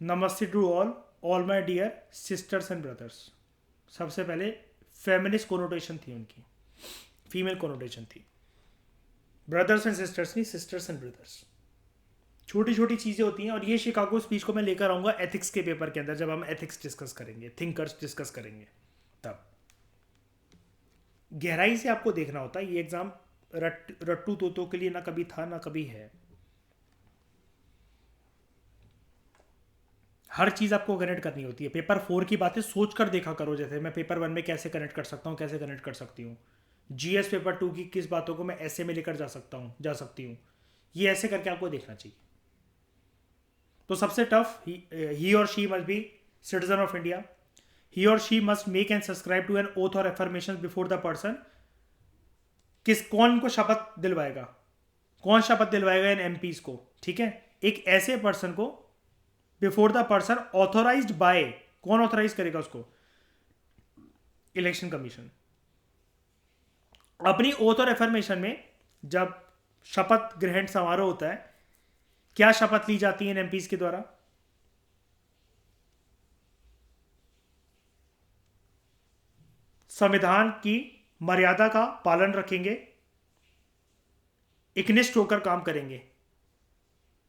नमस्ते to all my dear sisters and brothers. सबसे पहले फेमिनिस्ट कोनोटेशन थी उनकी, फीमेल कोनोटेशन थी। ब्रदर्स एंड सिस्टर्स नहीं, सिस्टर्स एंड ब्रदर्स। छोटी छोटी चीज़ें होती हैं, और ये शिकागो स्पीच को मैं लेकर आऊँगा एथिक्स के पेपर के अंदर, जब हम एथिक्स डिस्कस करेंगे, थिंकर्स डिस्कस करेंगे, तब गहराई से आपको देखना होता है। ये एग्ज़ाम रट्टू तोतों के लिए ना कभी था ना कभी है। हर चीज़ आपको कनेक्ट करनी होती है। पेपर 4 की बातें सोच कर देखा करो, जैसे मैं पेपर 1 में कैसे कनेक्ट कर सकता हूँ, कैसे कनेक्ट कर सकती हूँ। जीएस पेपर 2 की किस बातों को मैं ऐसे में लेकर जा सकती हूँ, ये ऐसे करके आपको देखना चाहिए। तो सबसे टफ, ही और she must be citizen of India. He और she must make and subscribe to an oath और एफर्मेशन बिफोर द पर्सन। कौन को शपथ दिलवाएगा, कौन शपथ दिलवाएगा इन एमपीज को? ठीक है, एक ऐसे पर्सन को, before the person authorised by, कौन ऑथोराइज करेगा उसको? Election commission. अपनी ओथ और एफर्मेशन में जब शपथ ग्रहण समारोह होता है, क्या शपथ ली जाती है इन एमपीज के द्वारा? संविधान की मर्यादा का पालन रखेंगे, एकनिष्ठ होकर काम करेंगे,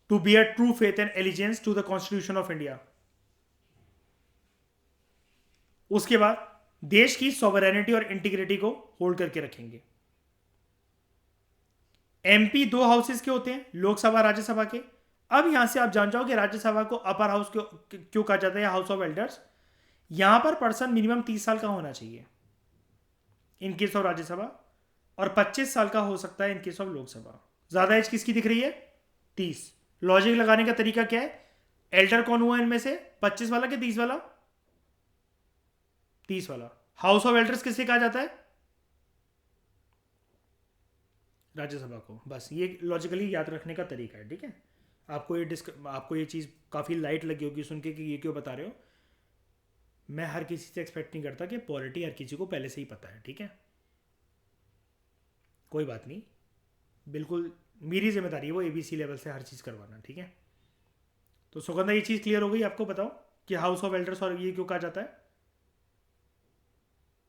to bear true faith and allegiance to the constitution of India. उसके बाद देश की सॉवरेनिटी और इंटीग्रिटी को होल्ड करके रखेंगे। एमपी दो हाउसेस के होते हैं, लोकसभा राज्यसभा के। अब यहां से आप जान जाओ कि राज्यसभा को अपर हाउस क्यों क्यों कहा जाता है, हाउस ऑफ एल्डर्स। यहां पर पर्सन मिनिमम 30 साल का होना चाहिए इन केस ऑफ राज्यसभा, और 25 साल का हो सकता है इन केस ऑफ लोकसभा। ज्यादा एज किसकी दिख रही है? 30। लॉजिक लगाने का तरीका क्या है? एल्डर कौन हुआ इनमें से, 25 वाला कि 30 वाला? 30 वाला। हाउस ऑफ एल्डर्स किसे कहा जाता है? राज्यसभा को। बस ये लॉजिकली याद रखने का तरीका है, ठीक है। आपको ये चीज़ काफ़ी लाइट लगी होगी सुन के कि ये क्यों बता रहे हो। मैं हर किसी से एक्सपेक्ट नहीं करता कि पॉलिटी हर किसी को पहले से ही पता है, ठीक है। कोई बात नहीं, बिल्कुल मेरी जिम्मेदारी है वो एबीसी लेवल से हर चीज़ करवाना, ठीक है। तो सुगंधा, ये चीज़ क्लियर हो गई आपको? बताओ कि हाउस ऑफ एल्डर्स और ये क्यों कहा जाता है।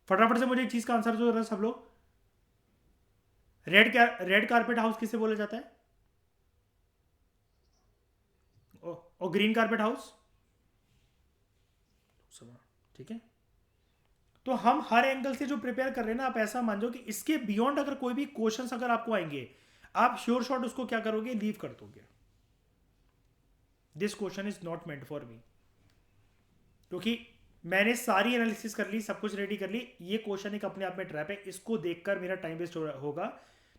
फटाफट से मुझे एक चीज़ का आंसर दो जरा सब लोग। रेड कारपेट हाउस किसे बोला जाता है? और ग्रीन कारपेट हाउस? ठीक है। तो हम हर एंगल से जो प्रिपेयर कर रहे हैं ना, आप ऐसा मान जाओ कि इसके बियॉन्ड अगर कोई भी क्वेश्चंस अगर आपको आएंगे, आप श्योर शॉट उसको क्या करोगे, लीव कर दोगे। This question is not meant for me, क्योंकि मैंने सारी एनालिसिस कर ली, सब कुछ रेडी कर ली। ये क्वेश्चन एक अपने आप में ट्रैप है, इसको देखकर मेरा टाइम वेस्ट होगा।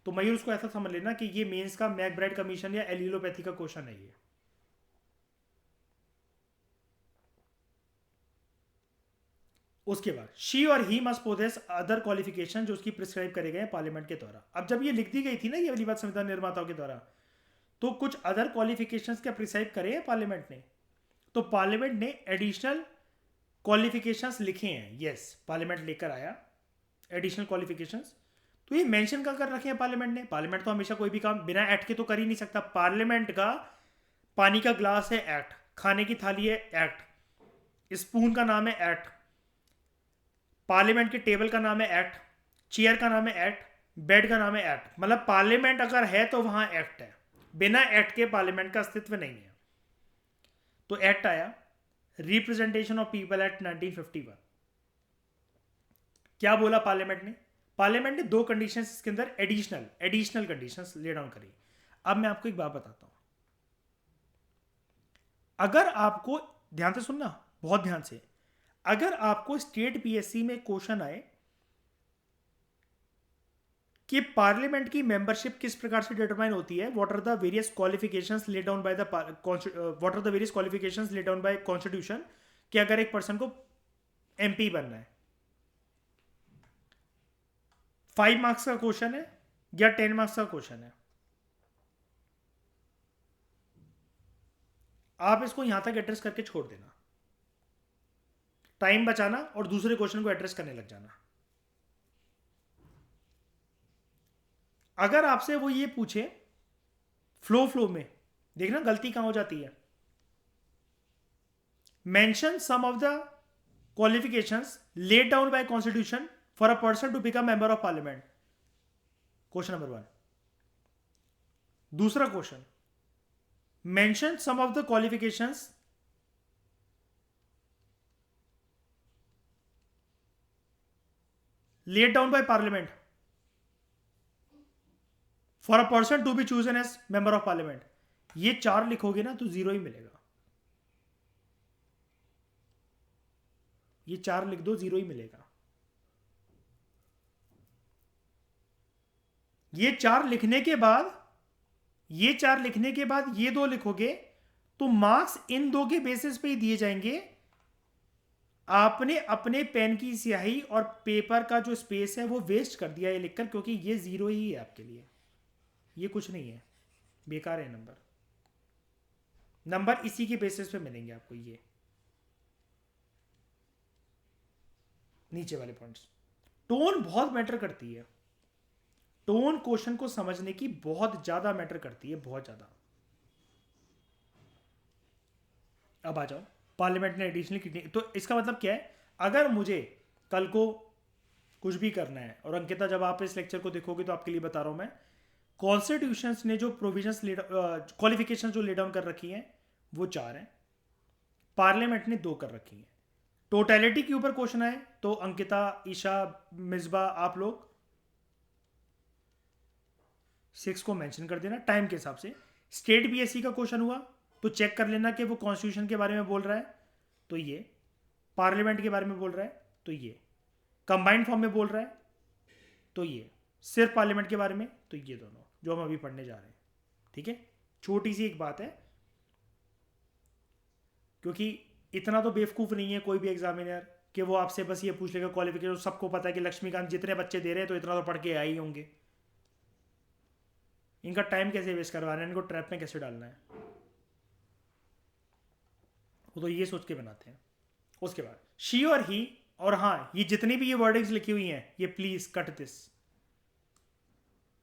तो मयूर उसको ऐसा समझ लेना कि ये मेंस का मैकब्राइड कमीशन या एलिलोपैथी का क्वेश्चन है ये। उसके बाद she or he must possess other qualification जो उसकी प्रिस्क्राइब करे गए पार्लियामेंट के द्वारा। अब जब ये लिख दी गई थी ना ये वाली बात संविधान निर्माताओं के द्वारा, तो कुछ अदर क्वालिफिकेशंस क्या प्रिस्क्राइब करे हैं पार्लियामेंट ने? तो पार्लियामेंट ने एडिशनल क्वालिफिकेशंस लिखे हैं। यस, पार्लियामेंट लेकर आया एडिशनल क्वालिफिकेशंस। तो ये मेंशन कर रखे हैं पार्लियामेंट ने। पार्लियामेंट तो हमेशा कोई भी काम बिना एक्ट के तो कर ही नहीं सकता। पार्लियामेंट का पानी का ग्लास है एक्ट, खाने की थाली है एक्ट, स्पून का नाम है एक्ट, पार्लियामेंट के टेबल का नाम है एक्ट, चेयर का नाम है एक्ट, बेड का नाम है एक्ट। मतलब पार्लियामेंट अगर है तो वहां एक्ट है, बिना एक्ट के पार्लियामेंट का अस्तित्व नहीं है। तो एक्ट आया, रिप्रेजेंटेशन ऑफ पीपल एक्ट 1951। क्या बोला पार्लियामेंट ने? पार्लियामेंट ने दो कंडीशंस इसके अंदर एडिशनल कंडीशंस ले डाउन करी। अब मैं आपको एक बात बताता हूं। अगर आपको, ध्यान से सुनना, बहुत ध्यान से, अगर आपको स्टेट पीएससी में क्वेश्चन आए कि पार्लियामेंट की मेंबरशिप किस प्रकार से डिटरमाइन होती है, what are the various qualifications laid down by the what are the various qualifications laid down by constitution, कि अगर एक पर्सन को एमपी बनना है, 5 मार्क्स का क्वेश्चन है या 10 मार्क्स का क्वेश्चन है। आप इसको यहां तक एड्रेस करके छोड़ देना, टाइम बचाना और दूसरे क्वेश्चन को एड्रेस करने लग जाना। अगर आपसे वो ये पूछे फ्लो में, देखना गलती कहां हो जाती है। Mention some of the qualifications laid down by constitution for a person to become member of parliament, question number 1। दूसरा question, mention some of the qualifications laid down by parliament for a person to be chosen as member of parliament। ये 4 लिखोगे ना तो 0 ही मिलेगा। ये 4 लिख दो, 0 ही मिलेगा। ये 4 लिखने के बाद, ये 4 लिखने के बाद ये 2 लिखोगे तो मार्क्स इन 2 के बेसिस पे ही दिए जाएंगे। आपने अपने पेन की स्याही और पेपर का जो स्पेस है वो वेस्ट कर दिया ये लिखकर, क्योंकि ये 0 ही है आपके लिए, ये कुछ नहीं है, बेकार है नंबर। नंबर इसी के बेसिस पे मिलेंगे आपको। ये नीचे वाले पॉइंट्स, टोन बहुत मैटर करती है। टोन क्वेश्चन को समझने की बहुत ज्यादा मैटर करती है, बहुत ज्यादा। अब आ जाओ, पार्लियामेंट ने एडिशनल कितनी, तो इसका मतलब क्या है? अगर मुझे कल को कुछ भी करना है, और अंकिता जब आप इस लेक्चर को देखोगे तो आपके लिए बता रहा हूं मैं, कॉन्स्टिट्यूशन ने जो प्रोविजंस क्वालिफिकेशन जो ले डाउन कर रखी हैं वो 4 हैं, पार्लियामेंट ने 2 कर रखी हैं। टोटलिटी के ऊपर क्वेश्चन आए तो अंकिता, ईशा, मिसबा, आप लोग 6 को मेंशन कर देना टाइम के हिसाब से। स्टेट बीएससी का क्वेश्चन हुआ तो चेक कर लेना कि वो कॉन्स्टिट्यूशन के बारे में बोल रहा है तो ये, पार्लियामेंट के बारे में बोल रहा है तो ये, कंबाइंड फॉर्म में बोल रहा है तो ये, सिर्फ पार्लियामेंट के बारे में तो ये दोनों जो हम अभी पढ़ने जा रहे हैं। ठीक है, छोटी सी एक बात है, क्योंकि इतना तो बेवकूफ़ नहीं है कोई भी एग्जामिनर कि वो आपसे बस ये पूछ लेगा क्वालिफिकेशन। सबको पता है कि लक्ष्मीकांत जितने बच्चे दे रहे हैं तो इतना तो पढ़ के आए ही होंगे। इनका टाइम कैसे वेस्ट करवाना है, इनको ट्रैप में कैसे डालना है, वो तो ये सोच के बनाते हैं। उसके बाद शी और ही, और हाँ ये जितनी भी ये वर्डिंग्स लिखी हुई हैं ये प्लीज कट दिस,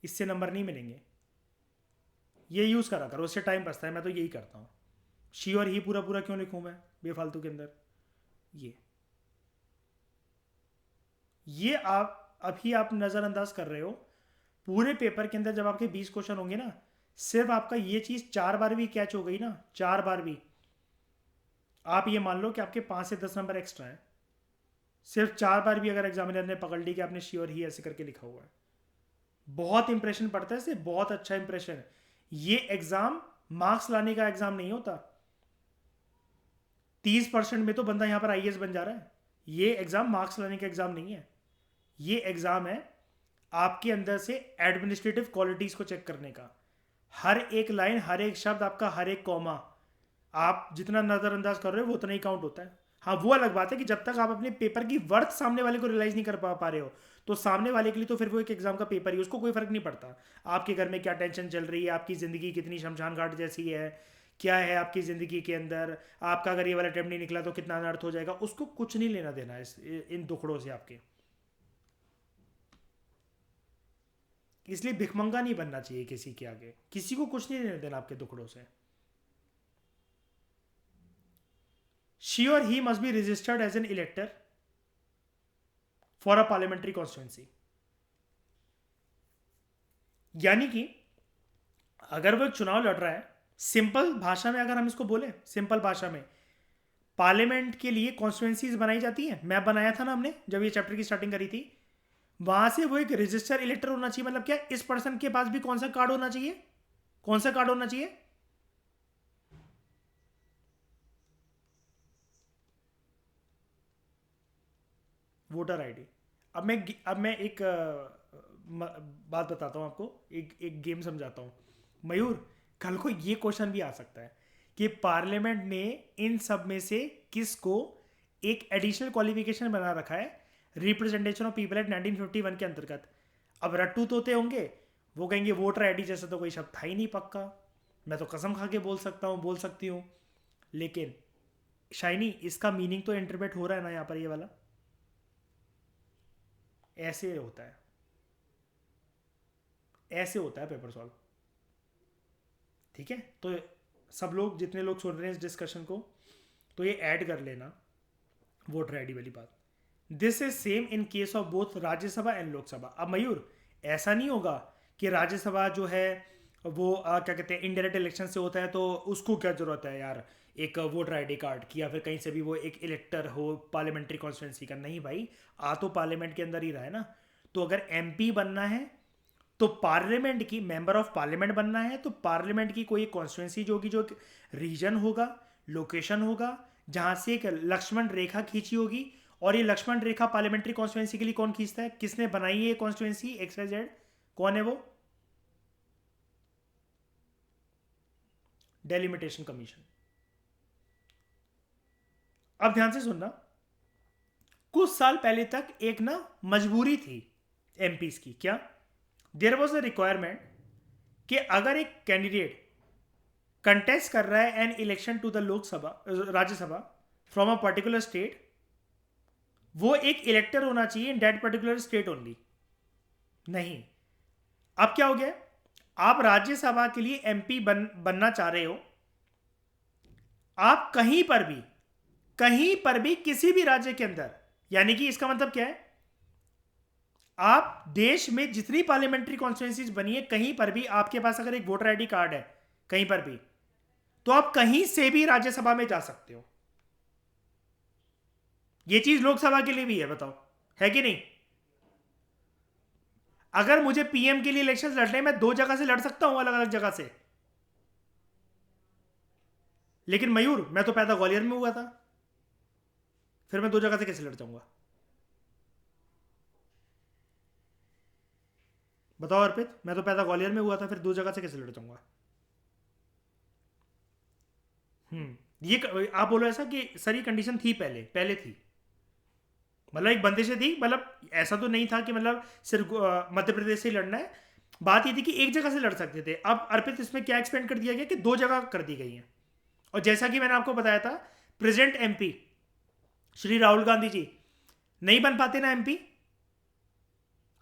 इससे नंबर नहीं मिलेंगे। ये यूज करा करो, उससे टाइम बचता है। मैं तो यही करता हूँ। शी और ही पूरा पूरा क्यों लिखूं मैं बेफालतू के अंदर। ये आप अभी आप नज़रअंदाज कर रहे हो। पूरे पेपर के अंदर जब आपके 20 क्वेश्चन होंगे ना, सिर्फ आपका ये चीज़ 4 बार भी कैच हो गई ना, 4 बार भी, आप ये मान लो कि आपके 5 से 10 नंबर एक्स्ट्रा है। सिर्फ 4 बार भी अगर एग्जामिनर ने पकड़ ली कि आपने शी और ही ऐसे करके लिखा हुआ है, बहुत इंप्रेशन पड़ता है इससे, बहुत अच्छा इंप्रेशन। ये एग्जाम मार्क्स लाने का एग्जाम नहीं होता। 30% में तो बंदा यहां पर आईएएस बन जा रहा है। ये एग्जाम मार्क्स लाने का एग्जाम नहीं है, ये एग्जाम है आपके अंदर से एडमिनिस्ट्रेटिव क्वालिटीज को चेक करने का। हर एक लाइन, हर एक शब्द, आपका हर एक कॉमा, आप जितना नजरअंदाज कर रहे हो वो उतना ही काउंट होता है। हाँ वो अलग बात है कि जब तक आप अपने पेपर की वर्थ सामने वाले को रियलाइज नहीं कर पा रहे हो, तो सामने वाले के लिए तो फिर वो एक एग्जाम का पेपर ही, उसको कोई फर्क नहीं पड़ता आपके घर में क्या टेंशन चल रही है, आपकी जिंदगी कितनी शमशान घाट जैसी है, क्या है आपकी ज़िंदगी के अंदर, आपका अगर ये वाला अटेम्प्ट नहीं निकला तो कितना अनर्थ हो जाएगा, उसको कुछ नहीं लेना देना है इन दुखड़ों से आपके। इसलिए भिखमंगा नहीं बनना चाहिए किसी के आगे, किसी को कुछ नहीं लेना देना आपके दुखड़ों से। She or he must be registered as an elector for a parliamentary constituency. यानी कि अगर वो चुनाव लड़ रहा है, सिंपल भाषा में अगर हम इसको बोले, सिंपल भाषा में, पार्लियामेंट के लिए कॉन्स्टिट्यूंसीज बनाई जाती हैं। मैप बनाया था ना हमने जब ये चैप्टर की स्टार्टिंग करी थी, वहां से वो एक रजिस्टर इलेक्टर होना चाहिए। मतलब क्या, इस पर्सन के पास भी कौन सा कार्ड होना चाहिए, कौन सा कार्ड होना चाहिए, वोटर आईडी। अब मैं एक बात बताता हूं आपको, एक गेम समझाता हूं। मयूर, कल को ये क्वेश्चन भी आ सकता है कि पार्लियामेंट ने इन सब में से किसको एक एडिशनल क्वालिफिकेशन बना रखा है रिप्रेजेंटेशन ऑफ पीपल एक्ट 1951 के अंतर्गत। अब रट्टू तोते होंगे, वो कहेंगे वोटर आईडी जैसा तो कोई शब्द था ही नहीं पक्का। मैं तो कसम खा के बोल सकता हूँ, बोल सकती हूँ, लेकिन शाइनी इसका मीनिंग तो इंटरप्रेट हो रहा है ना यहाँ पर, ये वाला ऐसे होता है, ऐसे होता है पेपर सॉल्व। ठीक है, तो सब लोग, जितने लोग सुन रहे हैं इस डिस्कशन को, तो ये ऐड कर लेना वोटर आईडी वाली बात। This is same in case of both Rajya Sabha and Lok Sabha. अब मयूर, ऐसा नहीं होगा कि राज्यसभा जो है वो क्या कहते हैं इनडायरेक्ट इलेक्शन से होता है तो उसको क्या जरूरत है यार एक वोटर आईडी कार्ड की, या फिर कहीं से भी वो एक इलेक्टर हो पार्लियामेंट्री कॉन्स्टिट्यूंसी का। नहीं भाई, आ तो पार्लियामेंट के अंदर ही रहा है ना। तो अगर एमपी बनना है तो पार्लियामेंट की, मेंबर ऑफ पार्लियामेंट बनना है तो पार्लियामेंट की कोई कॉन्स्टिट्यूंसी जो होगी, जो रीजन होगा, लोकेशन होगा, जहां से एक लक्ष्मण रेखा खींची होगी। और ये लक्ष्मण रेखा पार्लियामेंट्री कॉन्स्टिट्यूंसी के लिए कौन खींचता है, किसने बनाई है कॉन्स्टिट्यूंसी XYZ, कौन है वो, डेलिमिटेशन कमीशन। अब ध्यान से सुनना, कुछ साल पहले तक एक ना मजबूरी थी एमपीज की। क्या? देयर वॉज अ रिक्वायरमेंट कि अगर एक कैंडिडेट कंटेस्ट कर रहा है an election to the Lok Sabha, Rajya Sabha, from a particular state, वो एक इलेक्टर होना चाहिए in that particular state only. नहीं, अब क्या हो गया, आप राज्यसभा के लिए एमपी बनना चाह रहे हो, आप कहीं पर भी किसी भी राज्य के अंदर, यानी कि इसका मतलब क्या है, आप देश में जितनी पार्लियामेंट्री कॉन्स्टिट्यूंसीज बनी है, कहीं पर भी आपके पास अगर एक वोटर आईडी कार्ड है कहीं पर भी, तो आप कहीं से भी राज्यसभा में जा सकते हो। ये चीज लोकसभा के लिए भी है, बताओ है कि नहीं। अगर मुझे पीएम के लिए इलेक्शन लड़ने, मैं 2 जगह से लड़ सकता हूं, अलग अलग जगह से। लेकिन मयूर, मैं तो पैदा ग्वालियर में हुआ था, फिर मैं 2 जगह से कैसे लड़ जाऊंगा? बताओ अर्पित, मैं तो पैदा ग्वालियर में हुआ था, फिर 2 जगह से कैसे लड़ जाऊंगा? ये आप बोलो ऐसा कि सर ये कंडीशन थी, पहले पहले थी, मतलब एक बंदिशें थी, मतलब ऐसा तो नहीं था कि मतलब सिर्फ मध्य प्रदेश से ही लड़ना है। बात ये थी कि एक जगह से लड़ सकते थे। अब अर्पित इसमें क्या एक्सपेंड कर दिया गया कि 2 जगह कर दी गई हैं। और जैसा कि मैंने आपको बताया था, प्रेजेंट एमपी श्री राहुल गांधी जी नहीं बन पाते ना एमपी,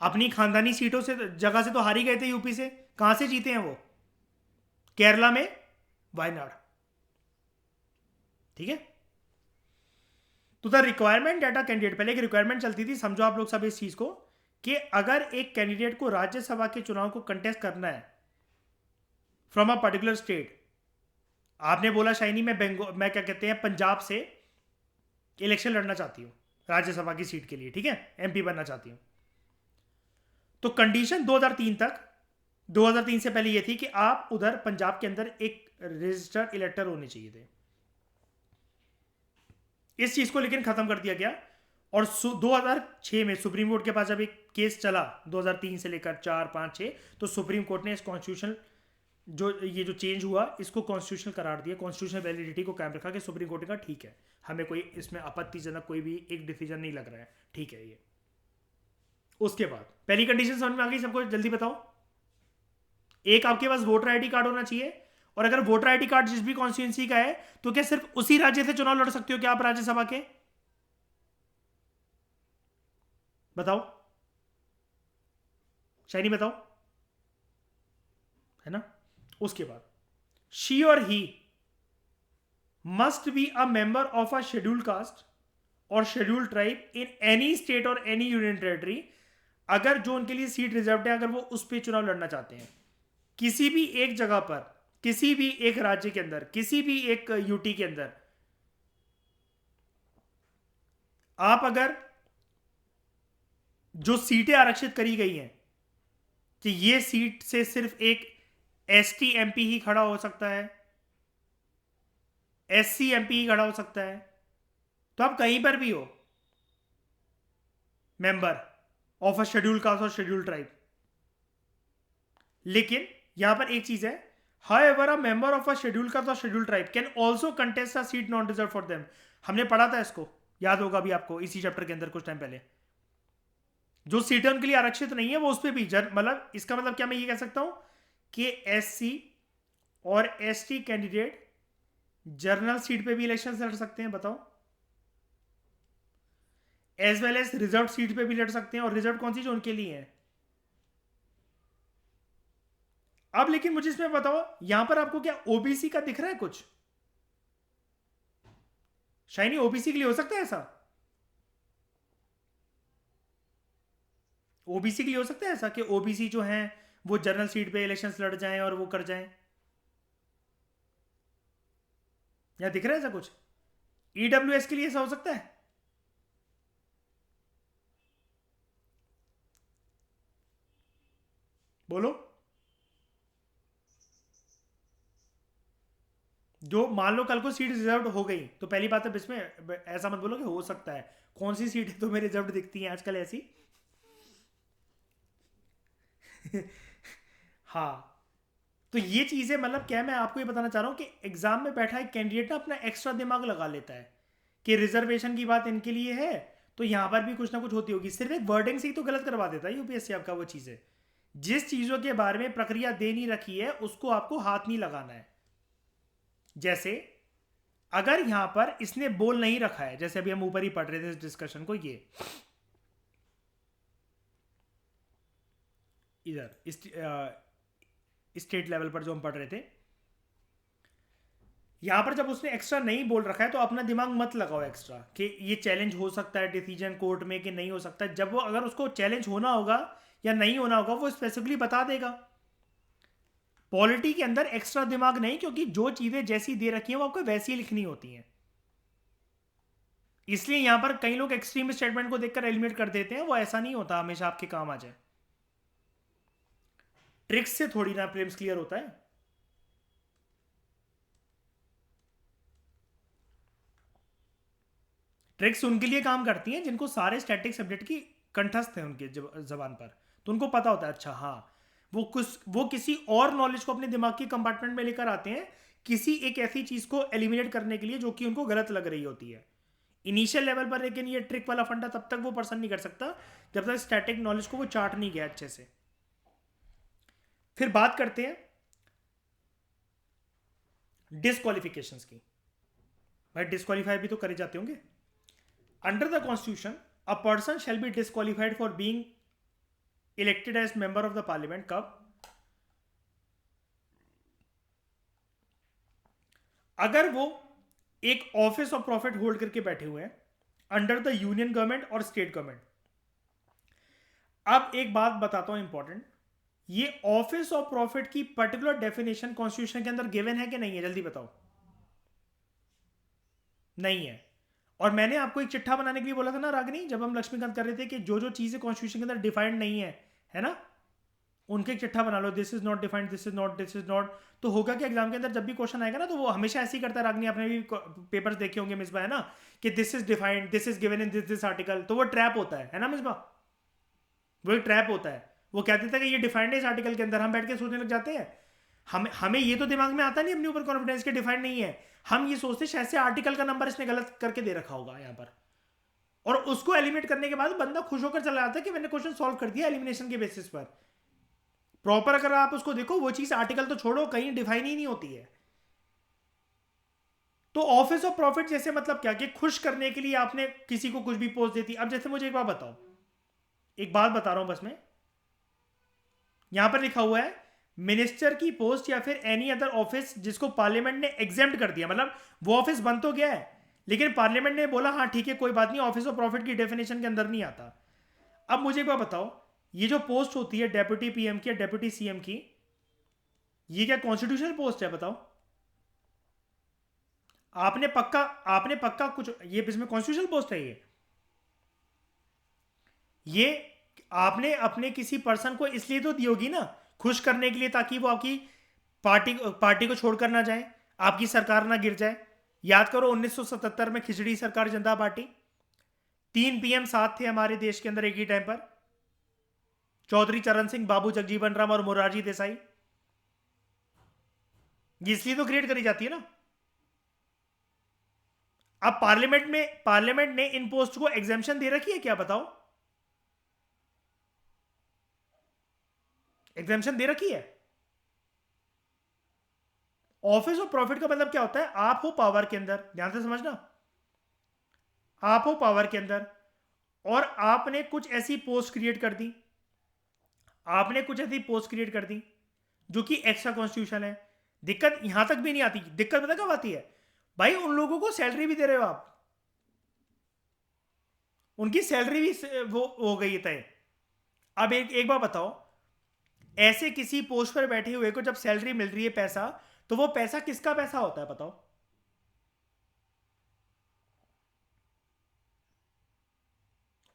अपनी खानदानी सीटों से, जगह से तो हार ही गए थे यूपी से। कहां से जीते हैं वो? केरला में, वायनाड। ठीक है। तो द रिक्वायरमेंट डाटा कैंडिडेट, पहले एक रिक्वायरमेंट चलती थी, समझो आप लोग सब इस चीज को, कि अगर एक कैंडिडेट को राज्यसभा के चुनाव को कंटेस्ट करना है फ्रॉम अ पर्टिकुलर स्टेट, आपने बोला शाइनी मैं क्या कहते हैं, पंजाब से इलेक्शन लड़ना चाहती हूँ राज्यसभा की सीट के लिए, ठीक है, एमपी बनना चाहती हूँ, तो कंडीशन 2003 तक, 2003 से पहले यह थी कि आप उधर पंजाब के अंदर एक रजिस्टर्ड इलेक्टर होने चाहिए थे। इस चीज को लेकिन खत्म कर दिया गया। और 2006 में सुप्रीम कोर्ट के पास जब एक केस चला, 2003 से लेकर 4, 5, 6, तो सुप्रीम कोर्ट ने इस कॉन्स्टिट्यूशनल जो चेंज हुआ, इसको कॉन्स्टिट्यूशनल करार दिया, कॉन्स्टिट्यूशनल वैलिडिटी को कायम रखा कि सुप्रीम कोर्ट ने कहा ठीक है, हमें कोई इसमें आपत्तिजनक कोई भी एक डिसीजन नहीं लग रहा है, ठीक है ये। उसके बाद पहली कंडीशन समझ में आ गई सबको? जल्दी बताओ। एक, आपके पास वोटर आईडी कार्ड होना चाहिए, और अगर वोटर आईडी कार्ड जिस भी कॉन्स्टिट्यूंसी का है, तो क्या सिर्फ उसी राज्य से चुनाव लड़ सकते हो क्या आप राज्यसभा के? बताओ, शाइनी बताओ, है ना? उसके बाद she or he must be a member of a schedule caste or schedule tribe in any state or any union territory. अगर जो उनके लिए सीट रिजर्व है, अगर वो उस पर चुनाव लड़ना चाहते हैं, किसी भी एक जगह पर, किसी भी एक राज्य के अंदर, किसी भी एक यूटी के अंदर, आप अगर जो सीटें आरक्षित करी गई हैं कि ये सीट से सिर्फ एक एसटी एमपी ही खड़ा हो सकता है, एससी एमपी ही खड़ा हो सकता है, तो आप कहीं पर भी हो member of a schedule caste or schedule tribe. लेकिन यहां पर एक चीज है, however a member of a schedule caste or schedule tribe can also contest a seat not reserve for them. हमने पढ़ा था इसको, याद होगा भी आपको, इसी चैप्टर के अंदर कुछ टाइम पहले। जो सीटें उनके लिए आरक्षित नहीं है, वो उस पर भी, मतलब इसका मतलब क्या मैं ये कह सकता हूं कि एससी और एसटी कैंडिडेट जनरल सीट पे भी इलेक्शन लड़ सकते हैं, बताओ, as well as reserve seat पे भी लड़ सकते हैं। और रिजर्व कौन सी? जो उनके लिए है। अब लेकिन मुझे इसमें बताओ, यहां पर आपको क्या ओबीसी का दिख रहा है कुछ? शाइनी, ओबीसी के लिए हो सकता है ऐसा? ओबीसी के लिए हो सकता है ऐसा कि ओबीसी जो हैं वो जनरल सीट पे इलेक्शंस लड़ जाएं और वो कर जाएं? या दिख रहा है ऐसा कुछ? ईडब्ल्यूएस के लिए ऐसा हो सकता है? बोलो। जो मान लो कल को सीट रिजर्व हो गई, तो पहली बात है इसमें ऐसा मत बोलो कि हो सकता है। कौन सी सीटें तुम्हें रिजर्व दिखती हैं आजकल ऐसी? हाँ। तो ये चीजें, मतलब क्या है, मैं आपको ये बताना चाह रहा हूँ कि एग्जाम में बैठा एक कैंडिडेट ना अपना एक्स्ट्रा दिमाग लगा लेता है कि रिजर्वेशन की बात इनके लिए है, तो यहां पर भी कुछ ना कुछ होती होगी। सिर्फ एक वर्डिंग से ही तो गलत करवा देता है यूपीएससी आपका वो चीजें। जिस चीजों के बारे में प्रक्रिया दे नहीं रखी है, उसको आपको हाथ नहीं लगाना है। जैसे अगर यहां पर इसने बोल नहीं रखा है, जैसे अभी हम ऊपर ही पढ़ रहे थे इस डिस्कशन को, ये इधर स्टेट लेवल पर जो हम पढ़ रहे थे, यहां पर जब उसने एक्स्ट्रा नहीं बोल रखा है, तो अपना दिमाग मत लगाओ एक्स्ट्रा कि ये चैलेंज हो सकता है डिसीजन कोर्ट में कि नहीं हो सकता। जब वो, अगर उसको चैलेंज होना होगा या नहीं होना होगा, वो स्पेसिफिकली बता देगा। पॉलिटी के अंदर एक्स्ट्रा दिमाग नहीं, क्योंकि जो चीजें जैसी दे रखी हैं वो आपको वैसी ही लिखनी होती हैं। इसलिए यहां पर कई लोग एक्सट्रीम स्टेटमेंट को देखकर एलिमिनेट कर देते हैं, वो ऐसा नहीं होता हमेशा आपके काम आ जाए। ट्रिक्स से थोड़ी ना प्रीलिम्स क्लियर होता है। ट्रिक्स उनके लिए काम करती हैं जिनको सारे स्टैटिक सब्जेक्ट की कंठस्थ है उनके जबान पर, तो उनको पता होता है अच्छा हाँ, वो किसी और नॉलेज को अपने दिमाग के कंपार्टमेंट में लेकर आते हैं किसी एक ऐसी चीज को एलिमिनेट करने के लिए जो कि उनको गलत लग रही होती है इनिशियल लेवल पर। लेकिन ये ट्रिक वाला फंडा तब तक वो पर्सन नहीं कर सकता जब तक स्टैटिक नॉलेज को वो चार्ट नहीं गया अच्छे से। फिर बात करते हैं डिसक्वालिफिकेशंस की। भाई डिसक्वालीफाई भी तो करे जाते होंगे। Under the constitution a person shall be disqualified for being elected as member of the parliament कब? अगर वो एक ऑफिस ऑफ प्रॉफिट होल्ड करके बैठे हुए हैं अंडर द यूनियन गवर्नमेंट और स्टेट गवर्नमेंट। अब एक बात बताता हूं इंपॉर्टेंट, ये ऑफिस ऑफ प्रॉफिट की पर्टिकुलर डेफिनेशन कॉन्स्टिट्यूशन के अंदर गिवन है कि नहीं है, जल्दी बताओ। नहीं है। और मैंने आपको एक चिट्ठा बनाने के लिए बोला था ना रागनी, जब हम लक्ष्मीकांत कर रहे थे कि जो जो चीजें कॉन्स्टिट्यूशन के अंदर डिफाइंड नहीं है ना, उनके एक चिट्ठा बना लो, this is not defined, this is not, this is not. तो होगा कि एग्जाम के अंदर जब भी क्वेश्चन आएगा ना तो वो हमेशा ऐसे ही करता है। रागनी आपने भी पेपर्स देखे होंगे मिसबा, है ना, कि this is defined, this is given in this this article. तो वो ट्रैप होता है ना मिसबा, वो एक ट्रैप होता है। वो कहते थे कि ये डिफाइंड है इस आर्टिकल के अंदर, हम बैठ के सोचने लग जाते हैं। हमें ये तो दिमाग में आता नहीं अपने ऊपर कॉन्फिडेंस के डिफाइंड नहीं है। हम ये सोचते शायद से आर्टिकल का नंबर इसने गलत करके दे रखा होगा यहाँ पर, और उसको एलिमिनेट करने के बाद बंदा खुश होकर चला जाता है कि मैंने क्वेश्चन सॉल्व कर दिया एलिमिनेशन के बेसिस पर। प्रॉपर अगर आप उसको देखो वो चीज आर्टिकल तो छोड़ो कहीं डिफाइन ही नहीं होती है। तो ऑफिस ऑफ प्रॉफिट जैसे मतलब क्या कि खुश करने के लिए आपने किसी को कुछ भी पोस्ट देती। अब जैसे मुझे एक बात बताओ, एक बात बता रहा हूं बस मैं, यहां पर लिखा हुआ है मिनिस्टर की पोस्ट या फिर एनी अदर ऑफिस जिसको पार्लियामेंट ने एग्जेम्प्ट कर दिया, मतलब वो ऑफिस बन तो गया है लेकिन पार्लियामेंट ने बोला हाँ ठीक है कोई बात नहीं, ऑफिस ऑफ प्रॉफिट की डेफिनेशन के अंदर नहीं आता। अब मुझे एक बात बताओ, ये जो पोस्ट होती है डेप्यूटी पीएम की या डेप्यूटी सीएम की, ये क्या कॉन्स्टिट्यूशनल पोस्ट है बताओ? आपने पक्का कुछ, ये इसमें कॉन्स्टिट्यूशनल पोस्ट है ये आपने अपने किसी पर्सन को इसलिए तो दी होगी ना, खुश करने के लिए, ताकि वो आपकी पार्टी को छोड़कर ना जाए, आपकी सरकार ना गिर जाए। याद करो 1977 में खिचड़ी सरकार जनता पार्टी, 3 पीएम साथ थे हमारे देश के अंदर एक ही टाइम पर, चौधरी चरण सिंह, बाबू जगजीवन राम और मोरारजी देसाई। ये इसलिए तो क्रिएट करी जाती है ना। अब पार्लियामेंट ने इन पोस्ट को एग्जाम्शन दे रखी है क्या बताओ? एग्जाम्शन दे रखी है। ऑफिस ऑफ प्रॉफिट का मतलब क्या होता है, आप हो पावर के अंदर, ध्यान से समझना, आप हो पावर के अंदर और आपने कुछ ऐसी पोस्ट क्रिएट कर दी, आपने कुछ ऐसी पोस्ट क्रिएट कर दी जो कि एक्स्ट्रा कॉन्स्टिट्यूशन है। दिक्कत यहां तक भी नहीं आती, दिक्कत पता कब आती है भाई, उन लोगों को सैलरी भी दे रहे हो आप, उनकी सैलरी भी वो हो गई है तय। अब एक बार बताओ, ऐसे किसी पोस्ट पर बैठे हुए को जब सैलरी मिल रही है पैसा, तो वो पैसा किसका पैसा होता है बताओ?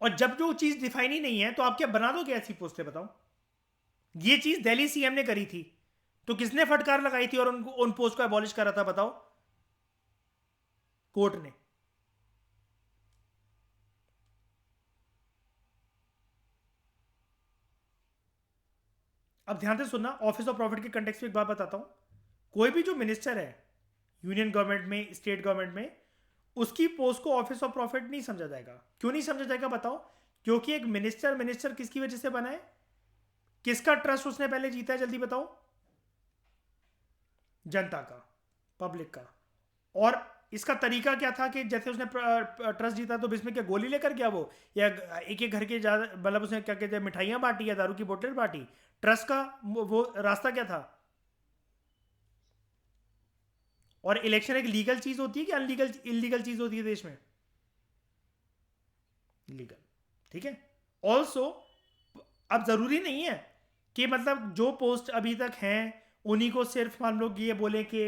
और जब जो चीज डिफाइन ही नहीं है तो आप क्या बना दो क्या ऐसी पोस्ट है बताओ? ये चीज दिल्ली सीएम ने करी थी तो किसने फटकार लगाई थी और उनको उन पोस्ट को अबॉलिश करा था बताओ? कोर्ट ने। अब ध्यान से सुनना, ऑफिस ऑफ प्रॉफिट के कंटेक्स्ट में एक बात बताता हूं। कोई भी जो मिनिस्टर है यूनियन गवर्नमेंट में, स्टेट गवर्नमेंट में, उसकी पोस्ट को ऑफिस ऑफ प्रॉफिट नहीं समझा जाएगा। क्यों नहीं समझा जाएगा बताओ? क्योंकि एक मिनिस्टर किसकी वजह से बना है, किसका ट्रस्ट उसने पहले जीता है, जल्दी बताओ? जनता का, पब्लिक का। और इसका तरीका क्या था कि जैसे उसने ट्रस्ट जीता तो इसमें क्या गोली लेकर गया वो, या एक एक घर के ज्यादा, मतलब उसने क्या कहते हैं मिठाइयां बांटी या दारू की बोतल बांटी? ट्रस्ट का वो रास्ता क्या था? और इलेक्शन एक लीगल चीज होती है कि अनलीगल इलीगल चीज होती है देश में? लीगल, ठीक है। ऑल्सो अब जरूरी नहीं है कि मतलब जो पोस्ट अभी तक हैं उन्हीं को सिर्फ हम लोग ये बोले कि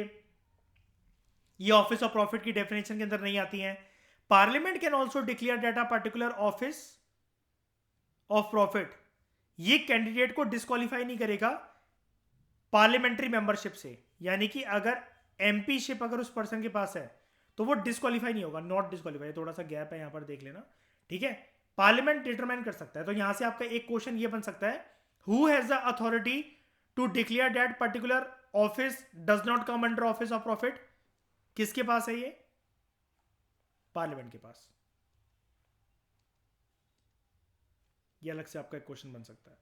ये ऑफिस ऑफ प्रॉफिट की डेफिनेशन के अंदर नहीं आती हैं। Parliament can also declare that a particular office of profit. ये कैंडिडेट को डिस्क्वालीफाई नहीं करेगा पार्लियामेंट्री मेंबरशिप से, यानी कि अगर एमपी शिप अगर उस पर्सन के पास है तो वो डिस्क्वालीफाई नहीं होगा, नॉट डिस्क्वालीफाई, थोड़ा सा गैप है यहां पर देख लेना, ठीक है। पार्लियामेंट डिटरमाइन कर सकता है, तो यहां से आपका एक क्वेश्चन ये बन सकता है, who has the authority to declare that particular office does not come under office of profit, किसके पास है ये, पार्लियामेंट के पास। ये अलग से आपका एक क्वेश्चन बन सकता है।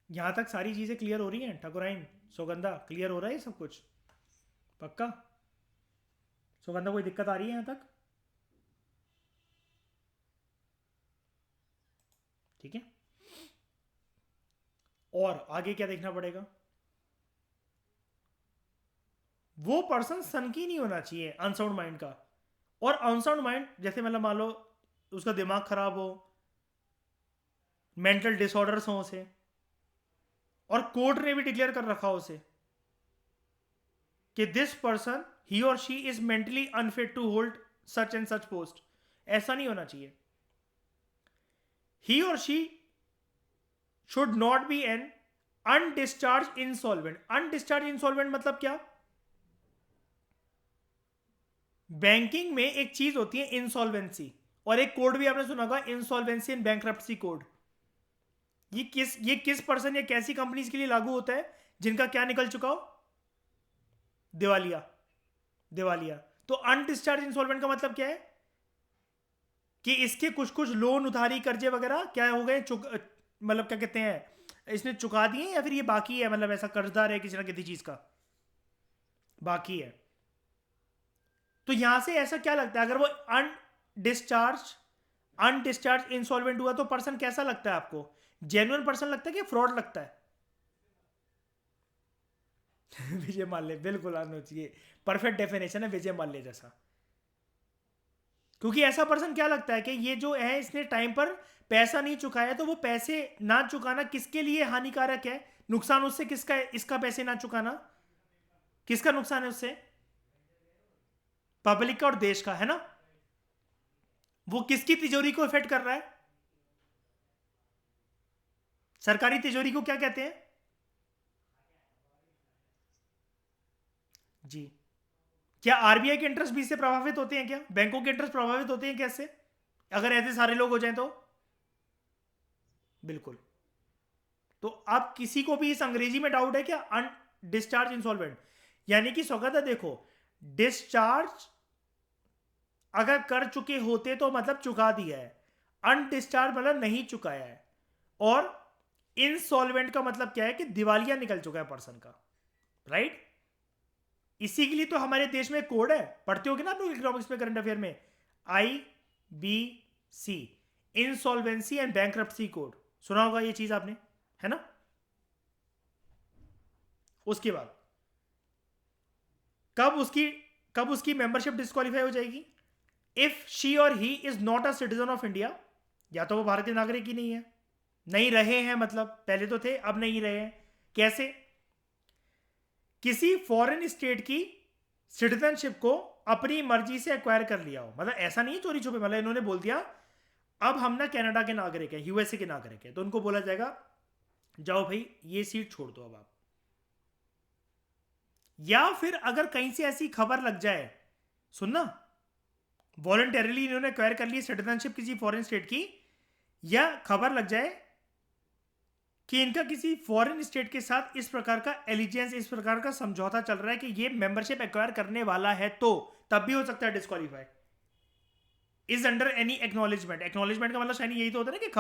यहां तक सारी चीजें क्लियर हो रही हैं ठाकुराइन, सुगंधा, क्लियर हो रहा है ये सब कुछ, पक्का? सुगंधा कोई दिक्कत आ रही है यहां तक? ठीक है, और आगे क्या देखना पड़ेगा, वो पर्सन सनकी नहीं होना चाहिए अनसाउंड माइंड का। और अनसाउंड माइंड जैसे मतलब मान लो उसका दिमाग खराब हो, मेंटल डिसऑर्डर्स हो उसे, और कोर्ट ने भी डिक्लेयर कर रखा हो उसे कि दिस पर्सन ही और she is mentally unfit to hold such and such post, ऐसा नहीं होना चाहिए। ही और she should not be an undischarged insolvent. Undischarged insolvent मतलब क्या, बैंकिंग में एक चीज होती है इंसॉल्वेंसी, और एक कोड भी आपने सुना होगा, इंसॉल्वेंसी एंड बैंक्रप्सी कोड। ये किस पर्सन या कैसी कंपनीज के लिए लागू होता है जिनका क्या निकल चुका हो, दिवालिया, दिवालिया। तो अनडिस्चार्ज इंसॉल्वेंट का मतलब क्या है कि इसके कुछ कुछ लोन उधारी कर्जे वगैरह क्या हो गए, मतलब क्या कहते हैं, इसने चुका दिए या फिर ये बाकी है, मतलब ऐसा कर्जदार है किसी ना किसी चीज का बाकी है। तो यहां से ऐसा क्या लगता है, अगर वो अनडिस्चार्ज अनडिस्चार्ज इंसॉल्वेंट हुआ तो पर्सन कैसा लगता है आपको, जेन्युइन पर्सन लगता है कि फ्रॉड लगता है? विजय माल्या, बिल्कुल आना चाहिए, परफेक्ट डेफिनेशन है विजय माल्या जैसा। क्योंकि ऐसा पर्सन क्या लगता है कि ये जो है इसने टाइम पर पैसा नहीं चुकाया, तो वो पैसे ना चुकाना किसके लिए हानिकारक है, नुकसान उससे किसका है, इसका पैसे ना चुकाना किसका नुकसान है उससे, पब्लिक का और देश का, है ना। वो किसकी तिजोरी को इफेक्ट कर रहा है, सरकारी तिजोरी को क्या कहते हैं जी। क्या आरबीआई के इंटरेस्ट भी इससे प्रभावित होते हैं, क्या बैंकों के इंटरेस्ट प्रभावित होते हैं कैसे, अगर ऐसे सारे लोग हो जाएं तो? बिल्कुल। तो अब किसी को भी इस अंग्रेजी में डाउट है क्या, अनडिस्चार्ज इंसॉल्वेंट, यानी कि स्वागत देखो, डिस्चार्ज अगर कर चुके होते तो मतलब चुका दिया है, अनडिस्चार्ज मतलब नहीं चुकाया है, और इनसॉल्वेंट का मतलब क्या है कि दिवालिया निकल चुका है पर्सन का, राइट। इसी के लिए तो हमारे देश में कोड है, पढ़ते होगे ना आप लोग इकोनॉमिक्स में, करंट अफेयर में, IBC, insolvency and bankruptcy code, सुना होगा ये चीज आपने, है ना। उसके बाद कब उसकी मेंबरशिप डिस्क्वालीफाई हो जाएगी, if she or he is not a citizen of India, या तो वो भारत के नागरिक ही नहीं है, नहीं रहे हैं, मतलब पहले तो थे अब नहीं रहे हैं, कैसे, किसी फॉरेन स्टेट की सिटीजनशिप को अपनी मर्जी से एक्वायर कर लिया हो, मतलब ऐसा नहीं है चोरी छुपे, मतलब इन्होंने बोल दिया अब हम ना कनाडा के नागरिक हैं, यूएसए के नागरिक हैं, तो उनको बोला जाएगा जाओ भाई ये सीट छोड़ दो अब आप। या फिर अगर कहीं से ऐसी खबर लग जाए, सुनना, वॉलंटरली इन्होंने एक्वायर कर ली सिटीजनशिप किसी फॉरेन स्टेट की, या खबर लग जाए कि इनका किसी फॉरेन स्टेट के साथ इस प्रकार का एलिजेंस, इस प्रकार का समझौता चल रहा है कि ये मेंबरशिप एक्वायर करने वाला है, तो तब भी हो सकता है disqualify, is under any acknowledgement. Acknowledgement का मतलब शायद यही तो होता है ना कि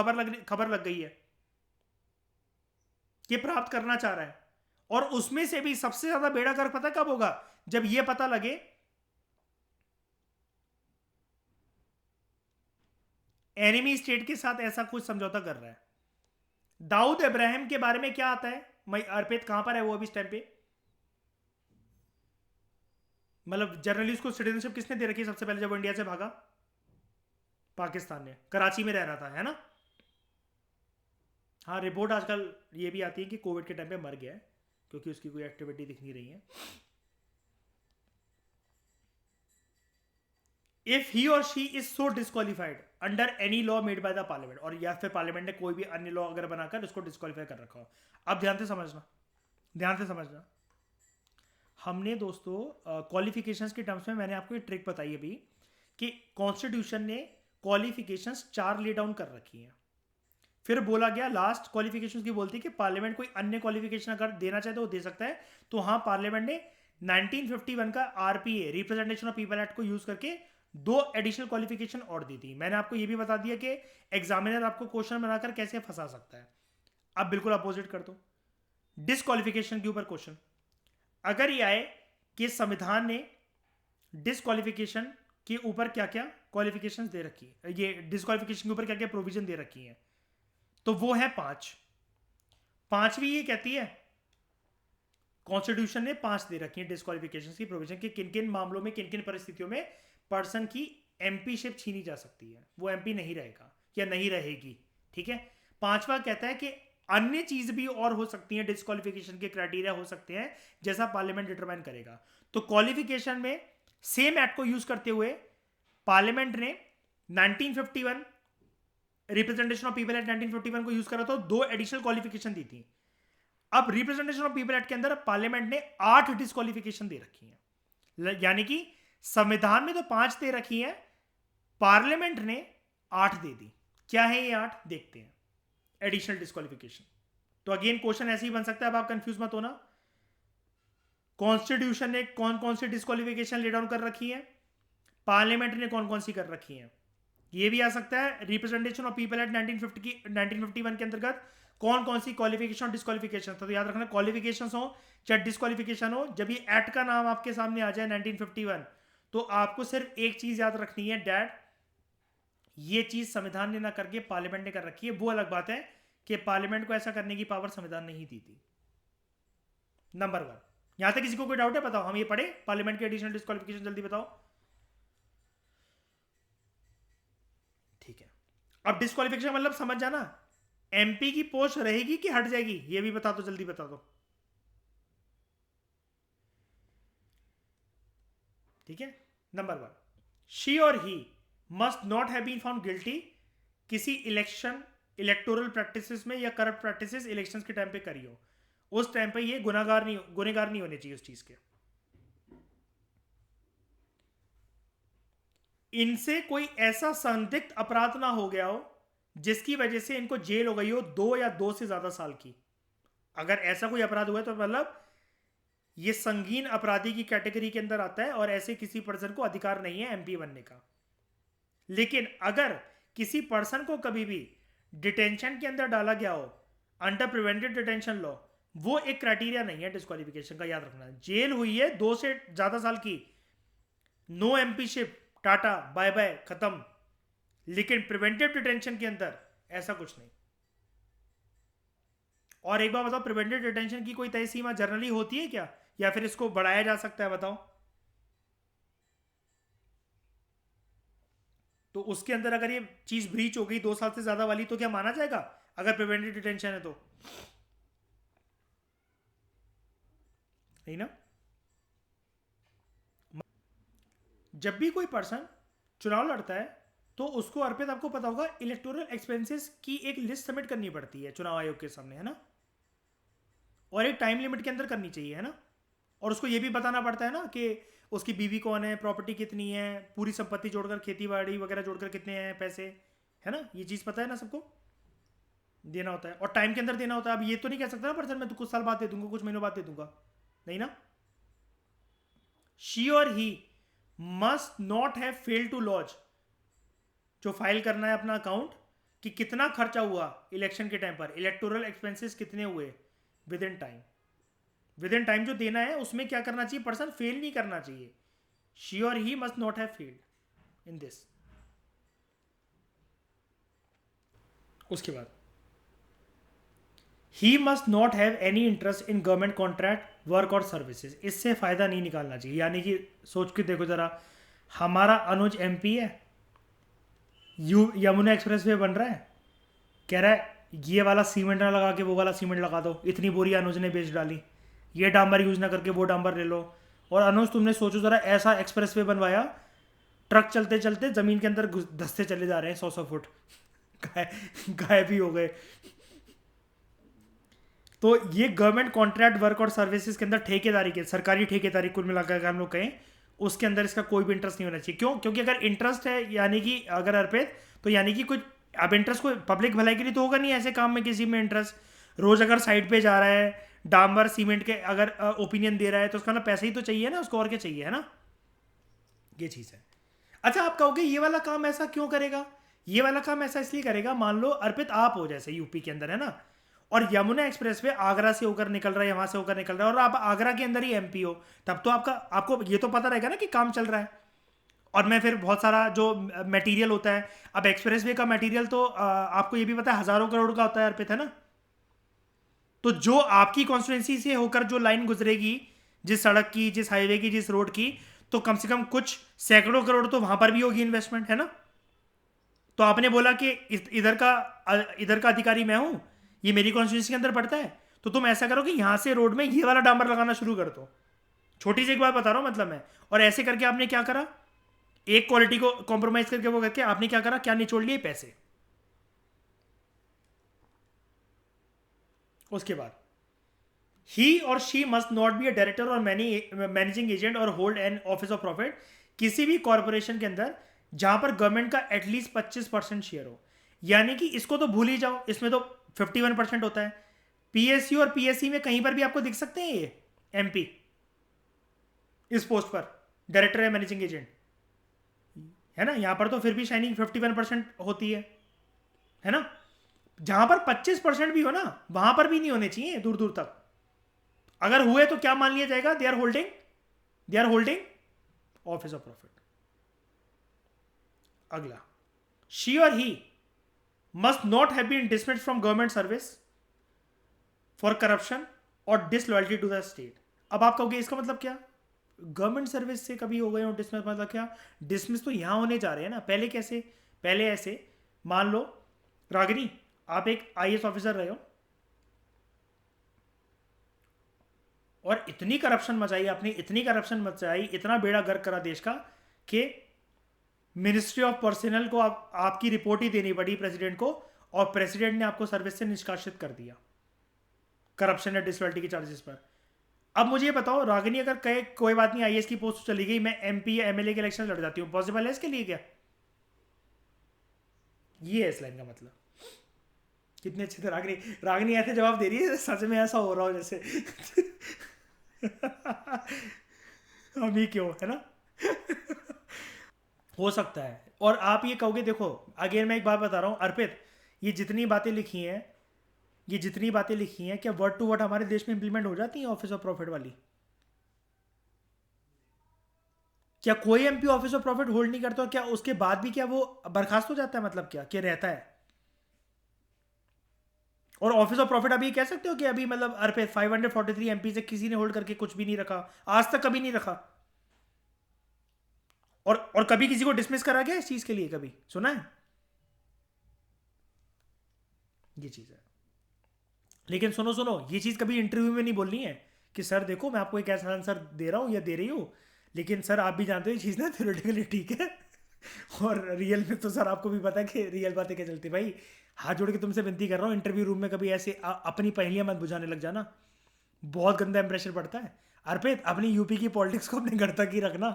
खबर लग गई है, ये प्राप्त करना चाह रहा है। और उसमें से भी सबसे ज्यादा बेड़ा गर्क पता कब होगा, जब यह पता लगे एनिमी स्टेट के साथ ऐसा कुछ समझौता कर रहा है। दाऊद इब्राहिम के बारे में क्या आता है, मैं अर्पित कहां पर है वो अभी इस टाइम पे, मतलब जनरली उसको सिटीजनशिप किसने दे रखी सबसे पहले जब वो इंडिया से भागा, पाकिस्तान ने, कराची में रह रहा था, है ना। हाँ, रिपोर्ट आजकल ये भी आती है कि कोविड के टाइम पे मर गया है, क्योंकि उसकी कोई एक्टिविटी दिख नहीं रही है। इफ ही और she is so disqualified under any law made by the parliament, और या फिर पार्लियामेंट ने कोई भी अन्य लॉ अगर बनाकर उसको डिस्क्वालीफाई कर रखा हो। अब ध्यान से समझना, ध्यान से समझना। हमने दोस्तों क्वालिफिकेशंस के टर्म्स में मैंने आपको एक ट्रिक बताई अभी कि कॉन्स्टिट्यूशन ने क्वालिफिकेशंस 4 ले डाउन कर रखी हैं। फिर बोला गया लास्ट क्वालिफिकेशंस की बोलती है कि पार्लियामेंट कोई अन्य क्वालिफिकेशन अगर देना चाहे तो वो दे सकता है। तो हाँ, पार्लियामेंट ने 1951 का RPA representation of people act को यूज करके 2 एडिशनल क्वालिफिकेशन और दी थी। मैंने आपको ये भी बता दिया कि एग्जामिनर आपको क्वेश्चन बनाकर कैसे फंसा सकता है। अब बिल्कुल अपोजिट कर दो, डिसक्वालिफिकेशन के ऊपर क्वेश्चन अगर ये आए कि संविधान ने डिसक्वालिफिकेशन के ऊपर क्या क्या क्वालिफिकेशंस दे रखी है, ये डिसक्वालिफिकेशन के ऊपर क्या क्या प्रोविजन दे रखी है, तो वो है 5। पांचवी ये कहती है, कॉन्स्टिट्यूशन ने 5 दे रखी है डिसक्वालिफिकेशन की प्रोविजन कि किन किन मामलों में, किन किन परिस्थितियों में पर्सन की एमपीशिप छीनी जा सकती है, वो एमपी नहीं रहेगा या नहीं रहेगी। ठीक है। पांचवा कहता है कि अन्य चीज भी और हो सकती है, डिस्क्वालिफिकेशन के क्राइटेरिया हो सकते हैं जैसा पार्लियामेंट डिटरमाइन करेगा। तो क्वालिफिकेशन में सेम एक्ट को यूज करते हुए पार्लियामेंट ने 1951 रिप्रेजेंटेशन ऑफ पीपल एक्ट 1951 को यूज करा तो 2 एडिशनल क्वालिफिकेशन दी थी। अब रिप्रेजेंटेशन ऑफ पीपल एक्ट के अंदर पार्लियामेंट ने 8 डिस्क्वालिफिकेशन दे रखी है, यानी कि संविधान में तो 5 दे रखी है, पार्लियामेंट ने 8 दे दी। क्या है ये 8, देखते हैं। एडिशनल डिस्क्वालिफिकेशन, तो अगेन क्वेश्चन ऐसे ही बन सकता है, अब आप कंफ्यूज मत होना। कॉन्स्टिट्यूशन ने कौन कौन सी डिस्क्वालिफिकेशन ले डाउन कर रखी है, पार्लियामेंट ने कौन कौन सी कर रखी है। ये भी आ सकता है रिप्रेजेंटेशन ऑफ पीपल एक्ट 1951 के अंतर्गत कौन कौन सी क्वालिफिकेशन और डिस्क्वालिफिकेशन। तो याद रखना, क्वालिफिकेशन हो चाहे डिस्क्वालिफिकेशन हो, जब ये एक्ट का नाम आपके सामने आ जाए 1951, तो आपको सिर्फ एक चीज याद रखनी है, डैट ये चीज संविधान ने ना करके पार्लियामेंट ने कर रखी है। वो अलग बात है कि पार्लियामेंट को ऐसा करने की पावर संविधान नहीं दी थी। नंबर 1, यहां तक किसी को कोई डाउट है? बताओ, हम ये पढ़े पार्लियामेंट के एडिशनल डिस्क्वालिफिकेशन, जल्दी बताओ। ठीक है। अब डिस्क्वालिफिकेशन मतलब समझ जाना, एमपी की पोस्ट रहेगी कि हट जाएगी, ये भी बता दो, जल्दी बता दो। ठीक है। Number 1, she or he must not have been found guilty किसी इलेक्टोरल प्रैक्टिसेस में या करप्ट प्रैक्टिसेस इलेक्शंस के टाइम पे करी हो, उस टाइम पे ये गुनाहगार नहीं होने चाहिए उस चीज के। इनसे कोई ऐसा संदिग्ध अपराध ना हो गया हो जिसकी वजह से इनको जेल हो गई हो 2 या 2 से ज्यादा साल की। अगर ऐसा कोई अपराध हुआ है तो मतलब ये संगीन अपराधी की कैटेगरी के अंदर आता है और ऐसे किसी पर्सन को अधिकार नहीं है एमपी बनने का। लेकिन अगर किसी पर्सन को कभी भी डिटेंशन के अंदर डाला गया हो अंडर प्रिवेंटेड डिटेंशन लॉ, वो एक क्राइटेरिया नहीं है डिस्क्वालिफिकेशन का, याद रखना। जेल हुई है 2 से ज्यादा साल की, no MPship, tata bye bye, खत्म। लेकिन प्रिवेंटिव डिटेंशन के अंदर ऐसा कुछ नहीं। और एक बार बताओ, प्रिवेंटिव डिटेंशन की कोई तय सीमा जनरली होती है क्या, या फिर इसको बढ़ाया जा सकता है? बताओ। तो उसके अंदर अगर ये चीज ब्रीच हो गई 2 साल से ज्यादा वाली, तो क्या माना जाएगा अगर प्रिवेंटिव डिटेंशन है तो? नहीं ना। जब भी कोई पर्सन चुनाव लड़ता है तो उसको, अर्पित आपको पता होगा, इलेक्टोरल एक्सपेंसेस की एक लिस्ट सबमिट करनी पड़ती है चुनाव आयोग के सामने, है ना, और एक टाइम लिमिट के अंदर करनी चाहिए, है ना। और उसको ये भी बताना पड़ता है ना कि उसकी बीवी कौन है, प्रॉपर्टी कितनी है, पूरी संपत्ति जोड़कर, खेती बाड़ी वगैरह जोड़कर कितने हैं पैसे, है ना, ये चीज़ पता है ना सबको, देना होता है और टाइम के अंदर देना होता है। अब ये तो नहीं कह सकता ना पर्सन मैं तो कुछ साल बाद दे दूंगा, कुछ महीनों बाद दे दूंगा, नहीं ना। She or he must not have fail to lodge, जो फाइल करना है अपना अकाउंट कि कितना खर्चा हुआ इलेक्शन के टाइम पर, इलेक्टोरल एक्सपेंसेस कितने हुए, with in time. With in time जो देना है उसमें क्या करना चाहिए, पर्सन फेल नहीं करना चाहिए। She or he must not have failed in this. उसके बाद ही must not have any interest in government contract work और सर्विसेज, इससे फायदा नहीं निकालना चाहिए। यानी कि सोच के देखो जरा, हमारा अनुज एमपी है, यमुना एक्सप्रेस वे बन रहा है, कह रहा है ये वाला सीमेंट ना लगा के वो वाला सीमेंट लगा दो, इतनी बोरी अनुज ने बेच डाली, ये डांबर यूज ना करके वो डांबर ले लो। और अनुज तुमने सोचो जरा, ऐसा एक्सप्रेस वे बनवाया ट्रक चलते चलते जमीन के अंदर धंसते चले जा रहे हैं 100 फुट, गायब भी हो गए। तो ये गवर्नमेंट कॉन्ट्रैक्ट वर्क और सर्विसेज के अंदर ठेकेदारी के, सरकारी ठेकेदारी कुल मिलाकर हम लोग कहें, उसके अंदर इसका कोई भी इंटरेस्ट नहीं होना चाहिए। क्यों? क्योंकि अगर इंटरेस्ट है, यानी कि अगर अर्पित, तो यानी कि कुछ, अब इंटरेस्ट को पब्लिक भलाई के लिए तो होगा नहीं ऐसे काम में किसी में इंटरेस्ट। रोज अगर साइड पे जा रहा है, डामर सीमेंट के अगर ओपिनियन दे रहा है, तो उसका ना पैसा ही तो चाहिए ना उसको, और क्या चाहिए, है ना? ये चीज़ है। अच्छा, आप कहोगे ये वाला काम ऐसा क्यों करेगा? ये वाला काम ऐसा इसलिए करेगा, मान लो अर्पित आप हो जैसे यूपी के अंदर, है ना, और यमुना एक्सप्रेस वे आगरा से होकर निकल रहा है, वहां से होकर निकल रहा है, और आप आगरा के अंदर ही एमपी हो, तब तो आपको ये तो पता रहेगा ना कि काम चल रहा है। और मैं फिर बहुत सारा जो मटेरियल होता है, अब एक्सप्रेस वे का मटेरियल तो आपको ये भी पता है हजारों करोड़ का होता है अर्पित, है ना? तो जो आपकी कॉन्स्टिट्यूंसी से होकर जो लाइन गुजरेगी, जिस सड़क की, जिस हाईवे की, जिस रोड की, तो कम से कम कुछ सैकड़ों करोड़ तो वहां पर भी होगी इन्वेस्टमेंट, है ना? तो आपने बोला कि इधर का अधिकारी मैं हूं, ये मेरी कॉन्स्टिट्यूंसी के अंदर पड़ता है, तो तुम ऐसा करो कि यहां से रोड में ये वाला डामर लगाना शुरू कर दो। छोटी सी एक बात बता रहा हूं मतलब मैं। और ऐसे करके आपने क्या करा, एक क्वालिटी को कॉम्प्रोमाइज करके वो करके आपने क्या करा, क्या निचोड़ लिए? पैसे। उसके बाद ही और she must not be a director और मैनेजिंग एजेंट और hold an office of profit किसी भी कॉर्पोरेशन के अंदर जहां पर गवर्नमेंट का एटलीस्ट 25% शेयर हो। यानी कि इसको तो भूल ही जाओ, इसमें तो 51% होता है। पीएसयू और पीएससी में कहीं पर भी आपको दिख सकते हैं ये एमपी इस पोस्ट पर, डायरेक्टर या मैनेजिंग एजेंट, है ना? यहां पर तो फिर भी शाइनिंग 51% होती है ना? जहां पर 25% भी हो ना, वहां पर भी नहीं होने चाहिए दूर दूर तक। अगर हुए तो क्या मान लिया जाएगा? They are holding office of profit. अगला, she or he must not have been dismissed from government service for corruption or disloyalty to the state. अब आप कहोगे इसका मतलब क्या? गवर्नमेंट सर्विस से कभी हो गए हो डिसमिस, मतलब क्या? डिसमिस तो यहां होने जा रहे हैं ना। पहले कैसे? पहले ऐसे, मान लो रागिनी आप एक आईएएस ऑफिसर रहे हो और इतनी करप्शन मचाई आपने, इतनी करप्शन मचाई, इतना बेड़ा गर्क करा देश का कि मिनिस्ट्री ऑफ पर्सनल को आपकी रिपोर्ट ही देनी पड़ी प्रेसिडेंट को, और प्रेसिडेंट ने आपको सर्विस से निष्कासित कर दिया करप्शन या डिसलॉयल्टी के चार्जेस पर। अब मुझे ये बताओ रागिनी, अगर कहे कोई बात नहीं आईएएस की पोस्ट चली गई, मैं एमपी या एमएलए के इलेक्शन लड़ जाती हूँ, पॉसिबल है इसके लिए क्या? ये है इस लाइन का मतलब। कितने अच्छे थे रागिनी। रागिनी ऐसे जवाब दे रही है सच में ऐसा हो रहा हो जैसे हम ही क्यों, है ना? हो सकता है। और आप ये कहोगे, देखो अगेन मैं एक बात बता रहा हूँ अर्पित, ये जितनी बातें लिखी हैं, ये जितनी बातें लिखी हैं, क्या वर्ड टू वर्ड हमारे देश में इंप्लीमेंट हो जाती हैं ऑफिस ऑफ प्रॉफिट वाली? क्या कोई MP office of profit hold नहीं करता? क्या उसके बाद भी क्या वो बर्खास्त हो जाता है? मतलब क्या रहता है? और ऑफिस ऑफ प्रॉफिट अभी कह सकते हो कि अभी मतलब अर्पित 543 एमपी से किसी ने होल्ड करके कुछ भी नहीं रखा, आज तक कभी नहीं रखा। और कभी किसी को डिसमिस करा गया इस चीज के लिए? कभी सुना है? ये चीज है। लेकिन सुनो सुनो, ये चीज कभी इंटरव्यू में नहीं बोलनी है कि सर देखो मैं आपको एक ऐसा आंसर दे रहा हूं या दे रही हूं, लेकिन सर आप भी जानते हो ये चीज ना थ्योरेटिकली ठीक है और रियल में तो सर आपको भी पता है कि रियल बातें क्या चलती है। भाई हाथ जोड़ के तुमसे विनती कर रहा हूँ, इंटरव्यू रूम में कभी ऐसे अपनी पहेलियां मत बुझाने लग जाना, बहुत गंदा इंप्रेशन पड़ता है। अर्पित अपनी यूपी की पॉलिटिक्स को अपने घर तक ही रखना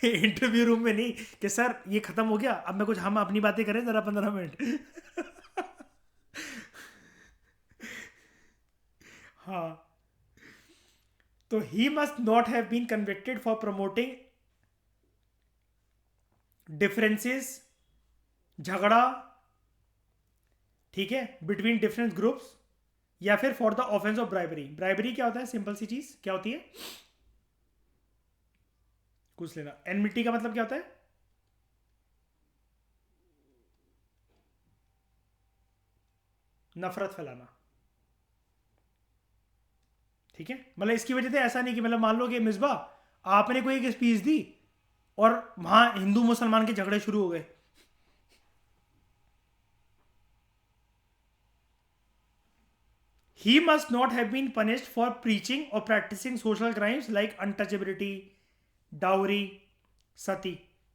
इंटरव्यू रूम में नहीं कि सर ये खत्म हो गया, अब मैं कुछ, हम अपनी बातें करें जरा 15 मिनट हाँ, तो he must not have been convicted for promoting differences, झगड़ा, ठीक है, बिटवीन डिफरेंट ग्रुप्स, या फिर for the offence of bribery. Bribery क्या होता है? सिंपल सी चीज क्या होती है? कुछ लेना। एनमिटी का मतलब क्या होता है? नफरत फैलाना, ठीक है? मतलब इसकी वजह से ऐसा नहीं कि मतलब मान लो कि मिसबा आपने कोई एक स्पीच दी और वहां हिंदू मुसलमान के झगड़े शुरू हो गए, he must not have been punished for preaching or practicing social crimes like untouchability, dowry, sati.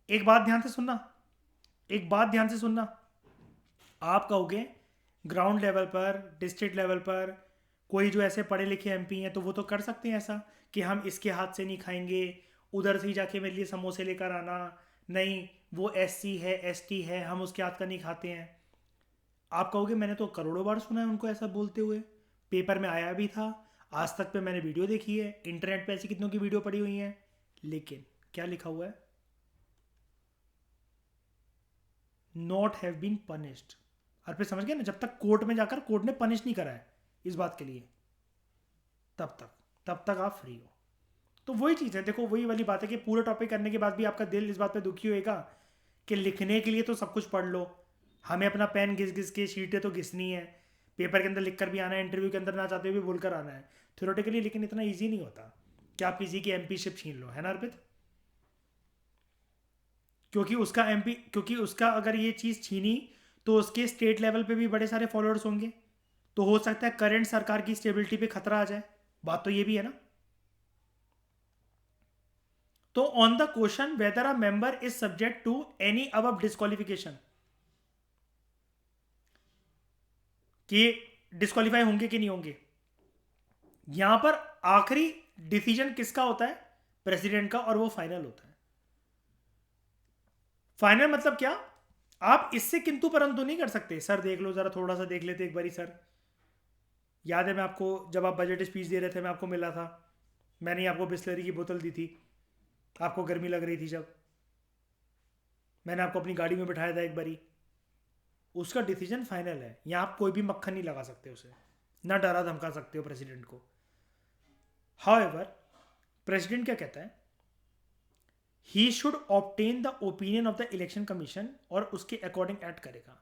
एक बात ध्यान से सुनना, एक बात ध्यान से सुनना। आप कहोगे ग्राउंड लेवल पर, डिस्ट्रिक्ट लेवल पर कोई जो ऐसे पढ़े लिखे एमपी हैं तो वो तो कर सकते हैं ऐसा कि हम इसके हाथ से नहीं खाएंगे, उधर से ही जाके मेरे लिए समोसे लेकर आना, नहीं वो एससी है एसटी है हम उसके हाथ का नहीं खाते हैं। आप कहोगे मैंने तो करोड़ों बार सुना है उनको ऐसा बोलते हुए, पेपर में आया भी था, आज तक पे मैंने वीडियो देखी है, इंटरनेट पे ऐसी कितनों की वीडियो पड़ी हुई हैं, लेकिन क्या लिखा हुआ है? Not have been punished. और फिर समझ गए ना, जब तक कोर्ट में जाकर कोर्ट ने पनिश नहीं करा है इस बात के लिए, तब तक तब तक आप फ्री हो। तो वही चीज़ है, देखो वही वाली बात है कि पूरा टॉपिक करने के बाद भी आपका दिल इस बात पे दुखी होएगा कि लिखने के लिए तो सब कुछ पढ़ लो, हमें अपना पेन घिस घिस के शीटें तो घिसनी है, पेपर के अंदर लिख कर भी आना है, इंटरव्यू के अंदर ना चाहते हुए भी बोल कर आना है थ्योरेटिकली, लेकिन इतना ईजी नहीं होता कि आप किसी की एमपी शिप छीन लो, है ना अर्पित? क्योंकि उसका अगर ये चीज़ छीनी तो उसके स्टेट लेवल पे भी बड़े सारे फॉलोअर्स होंगे, तो हो सकता है करंट सरकार की स्टेबिलिटी पे खतरा आ जाए, बात तो ये भी है ना। तो on the question whether a member is subject to any अब डिस्क्वालिफिकेशन, कि डिस्क्वालीफाई होंगे कि नहीं होंगे, यहां पर आखिरी डिसीजन किसका होता है? प्रेसिडेंट का, और वो फाइनल होता है। फाइनल मतलब क्या? आप इससे किंतु परंतु नहीं कर सकते, सर देख लो जरा, थोड़ा सा देख लेते एक बारी सर, याद है मैं आपको जब आप बजट स्पीच दे रहे थे मैं आपको मिला था, मैंने आपको बिस्लरी की बोतल दी थी, आपको गर्मी लग रही थी, जब मैंने आपको अपनी गाड़ी में बिठाया था एक बारी, उसका डिसीजन फाइनल है, यहाँ आप कोई भी मक्खन नहीं लगा सकते उसे, ना डरा धमका सकते हो प्रेसिडेंट को। हाउएवर प्रेसिडेंट क्या कहता है? He should obtain the opinion of the election commission, और उसके अकॉर्डिंग एक्ट करेगा।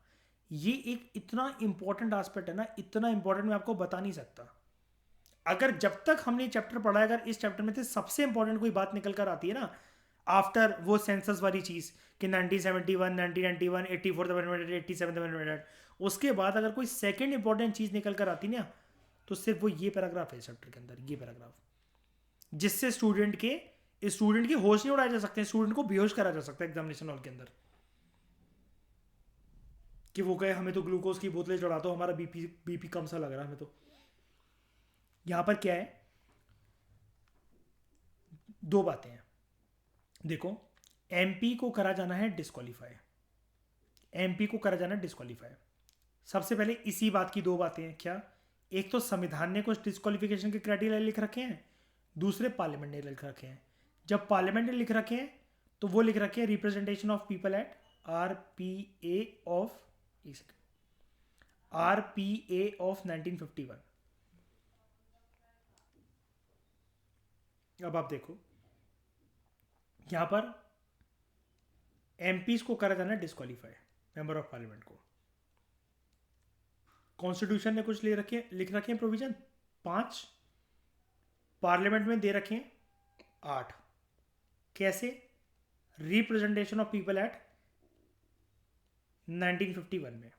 ये एक इतना इंपॉर्टेंट एस्पेक्ट है ना, इतना इंपॉर्टेंट मैं आपको बता नहीं सकता। अगर जब तक हमने चैप्टर पढ़ा है, अगर इस चैप्टर में से सबसे इंपॉर्टेंट कोई बात निकल कर आती है ना, आफ्टर वो सेंसस वाली चीज कि 1971, 1991, 84th अमेंडमेंट, 87th अमेंडमेंट, उसके बाद अगर कोई सेकंड इंपॉर्टेंट चीज निकल कर आती ना, तो सिर्फ वो ये पैराग्राफ है चैप्टर के अंदर, ये पैराग्राफ, जिससे स्टूडेंट के होश नहीं उड़ाए जा सकते, स्टूडेंट को बेहोश करा जा सकता है एग्जामिनेशन हॉल के अंदर, कि वो कहे हमें तो ग्लूकोज की बोतलें चढ़ा दो, हमारा बीपी कम सा लग रहा है हमें तो। यहां पर क्या है, दो बातें हैं, देखो एमपी को करा जाना है डिस्क्वालीफाई, एमपी को करा जाना है डिस्क्वालीफाई। सबसे पहले इसी बात की दो बातें हैं, क्या? एक तो संविधान ने कुछ डिस्क्वालिफिकेशन के क्राइटेरिया लिख रखे हैं, दूसरे पार्लियामेंट ने लिख रखे हैं। जब पार्लियामेंट ने लिख रखे हैं तो वो लिख रखे हैं representation of people act, RPA of 1951। अब आप देखो यहां पर एमपीज को करा जाना है डिस्क्वालीफाई, मेंबर ऑफ पार्लियामेंट को। कॉन्स्टिट्यूशन ने कुछ लिख रखे हैं प्रोविजन 5, पार्लियामेंट में दे रखे हैं 8। कैसे? रिप्रेजेंटेशन ऑफ पीपल एक्ट 1951 में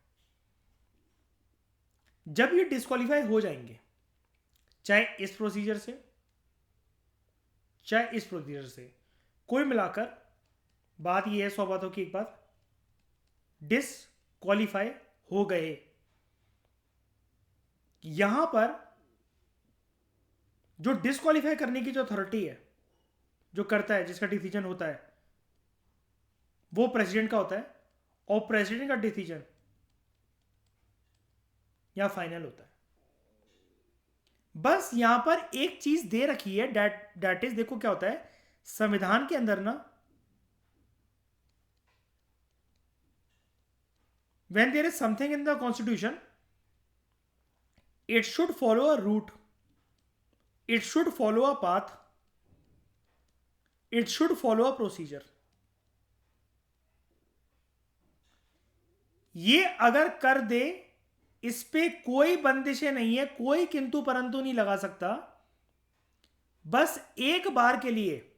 जब ये डिस्क्वालीफाई हो जाएंगे, चाहे इस प्रोसीजर से चाहे इस प्रोसीजर से, कोई मिलाकर बात ये है, 100 बातों की एक बात, डिस्क्वालीफाई हो गए। यहां पर जो डिस्क्वालीफाई करने की जो अथॉरिटी है, जो करता है, जिसका डिसीजन होता है, वो प्रेसिडेंट का होता है, और प्रेसिडेंट का डिसीजन यहां फाइनल होता है। बस यहां पर एक चीज दे रखी है, डेट इज, देखो क्या होता है संविधान के अंदर ना, when there is something in the constitution, it should follow a route, it should follow a path, it should follow a procedure। ये अगर कर दे, इस पे कोई बंदिशें नहीं है, कोई किंतु परंतु नहीं लगा सकता। बस एक बार के लिए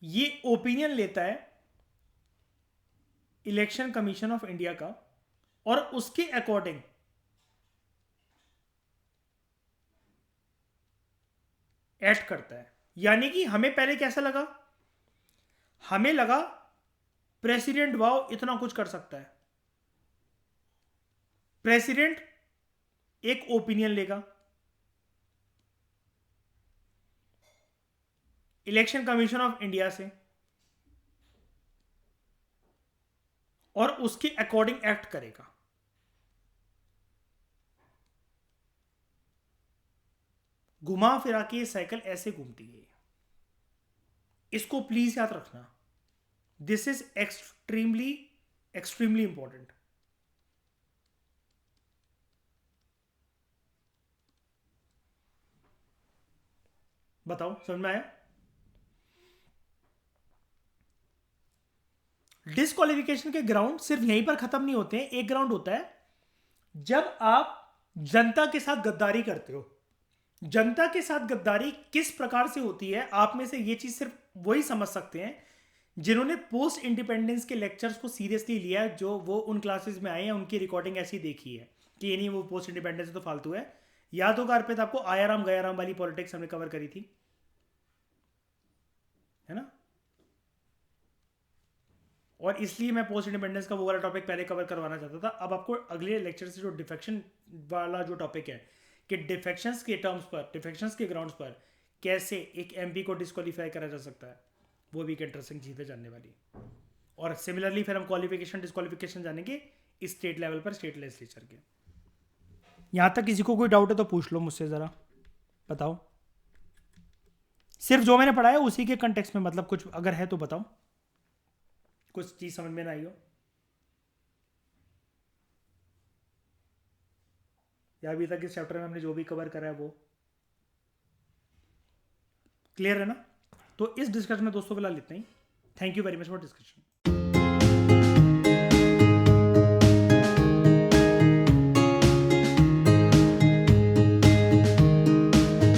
ये ओपिनियन लेता है इलेक्शन कमीशन ऑफ इंडिया का, और उसके अकॉर्डिंग एक्ट करता है। यानी कि हमें पहले कैसा लगा, हमें लगा प्रेसिडेंट वाओ इतना कुछ कर सकता है, प्रेसिडेंट एक ओपिनियन लेगा, इलेक्शन कमीशन ऑफ इंडिया से, और उसके अकॉर्डिंग एक्ट करेगा। घुमा फिरा के ये साइकिल ऐसे घूमती है। इसको प्लीज याद रखना, this is extremely extremely important. बताओ समझ में आया? डिस्क्वालिफिकेशन के ग्राउंड सिर्फ यहीं पर खत्म नहीं होते हैं। एक ग्राउंड होता है जब आप जनता के साथ गद्दारी करते हो। जनता के साथ गद्दारी किस प्रकार से होती है, आप में से ये चीज सिर्फ वही समझ सकते हैं जिन्होंने पोस्ट इंडिपेंडेंस के लेक्चर्स को सीरियसली लिया है, जो वो उन क्लासेस में आए हैं, उनकी रिकॉर्डिंग ऐसी देखी है कि ये नहीं वो पोस्ट इंडिपेंडेंस तो फालतू है। याद होगा अर्पित आपको, आयाराम गयाराम वाली पॉलिटिक्स हमने कवर करी थी, है ना? और इसलिए मैं पोस्ट इंडिपेंडेंस का वो वाला टॉपिक पहले कवर करवाना चाहता था। अब आपको अगले लेक्चर से जो डिफेक्शन वाला जो टॉपिक है कि डिफेक्शंस के टर्म्स पर, डिफेक्शंस के ग्राउंड्स पर कैसे एक एमपी को डिस्क्वालीफाई करा जा सकता है, वो भी एक इंटरेस्टिंग चीज़ है जानने वाली। और सिमिलरली फिर हम क्वालिफिकेशन डिस्क्वालिफिकेशन जानेंगे स्टेट लेवल पर, स्टेट लेजिस्लेचर के। यहाँ तक किसी को कोई डाउट है तो पूछ लो मुझसे, ज़रा बताओ। सिर्फ जो मैंने पढ़ा है उसी के कंटेक्स्ट में, मतलब कुछ अगर है तो बताओ, कुछ चीज़ समझ में ना आई हो, या अभी तक इस चैप्टर में हमने जो भी कवर करा है वो क्लियर है ना? तो इस डिस्कशन में दोस्तों फिलहाल इतना ही। Thank you very much for discussion.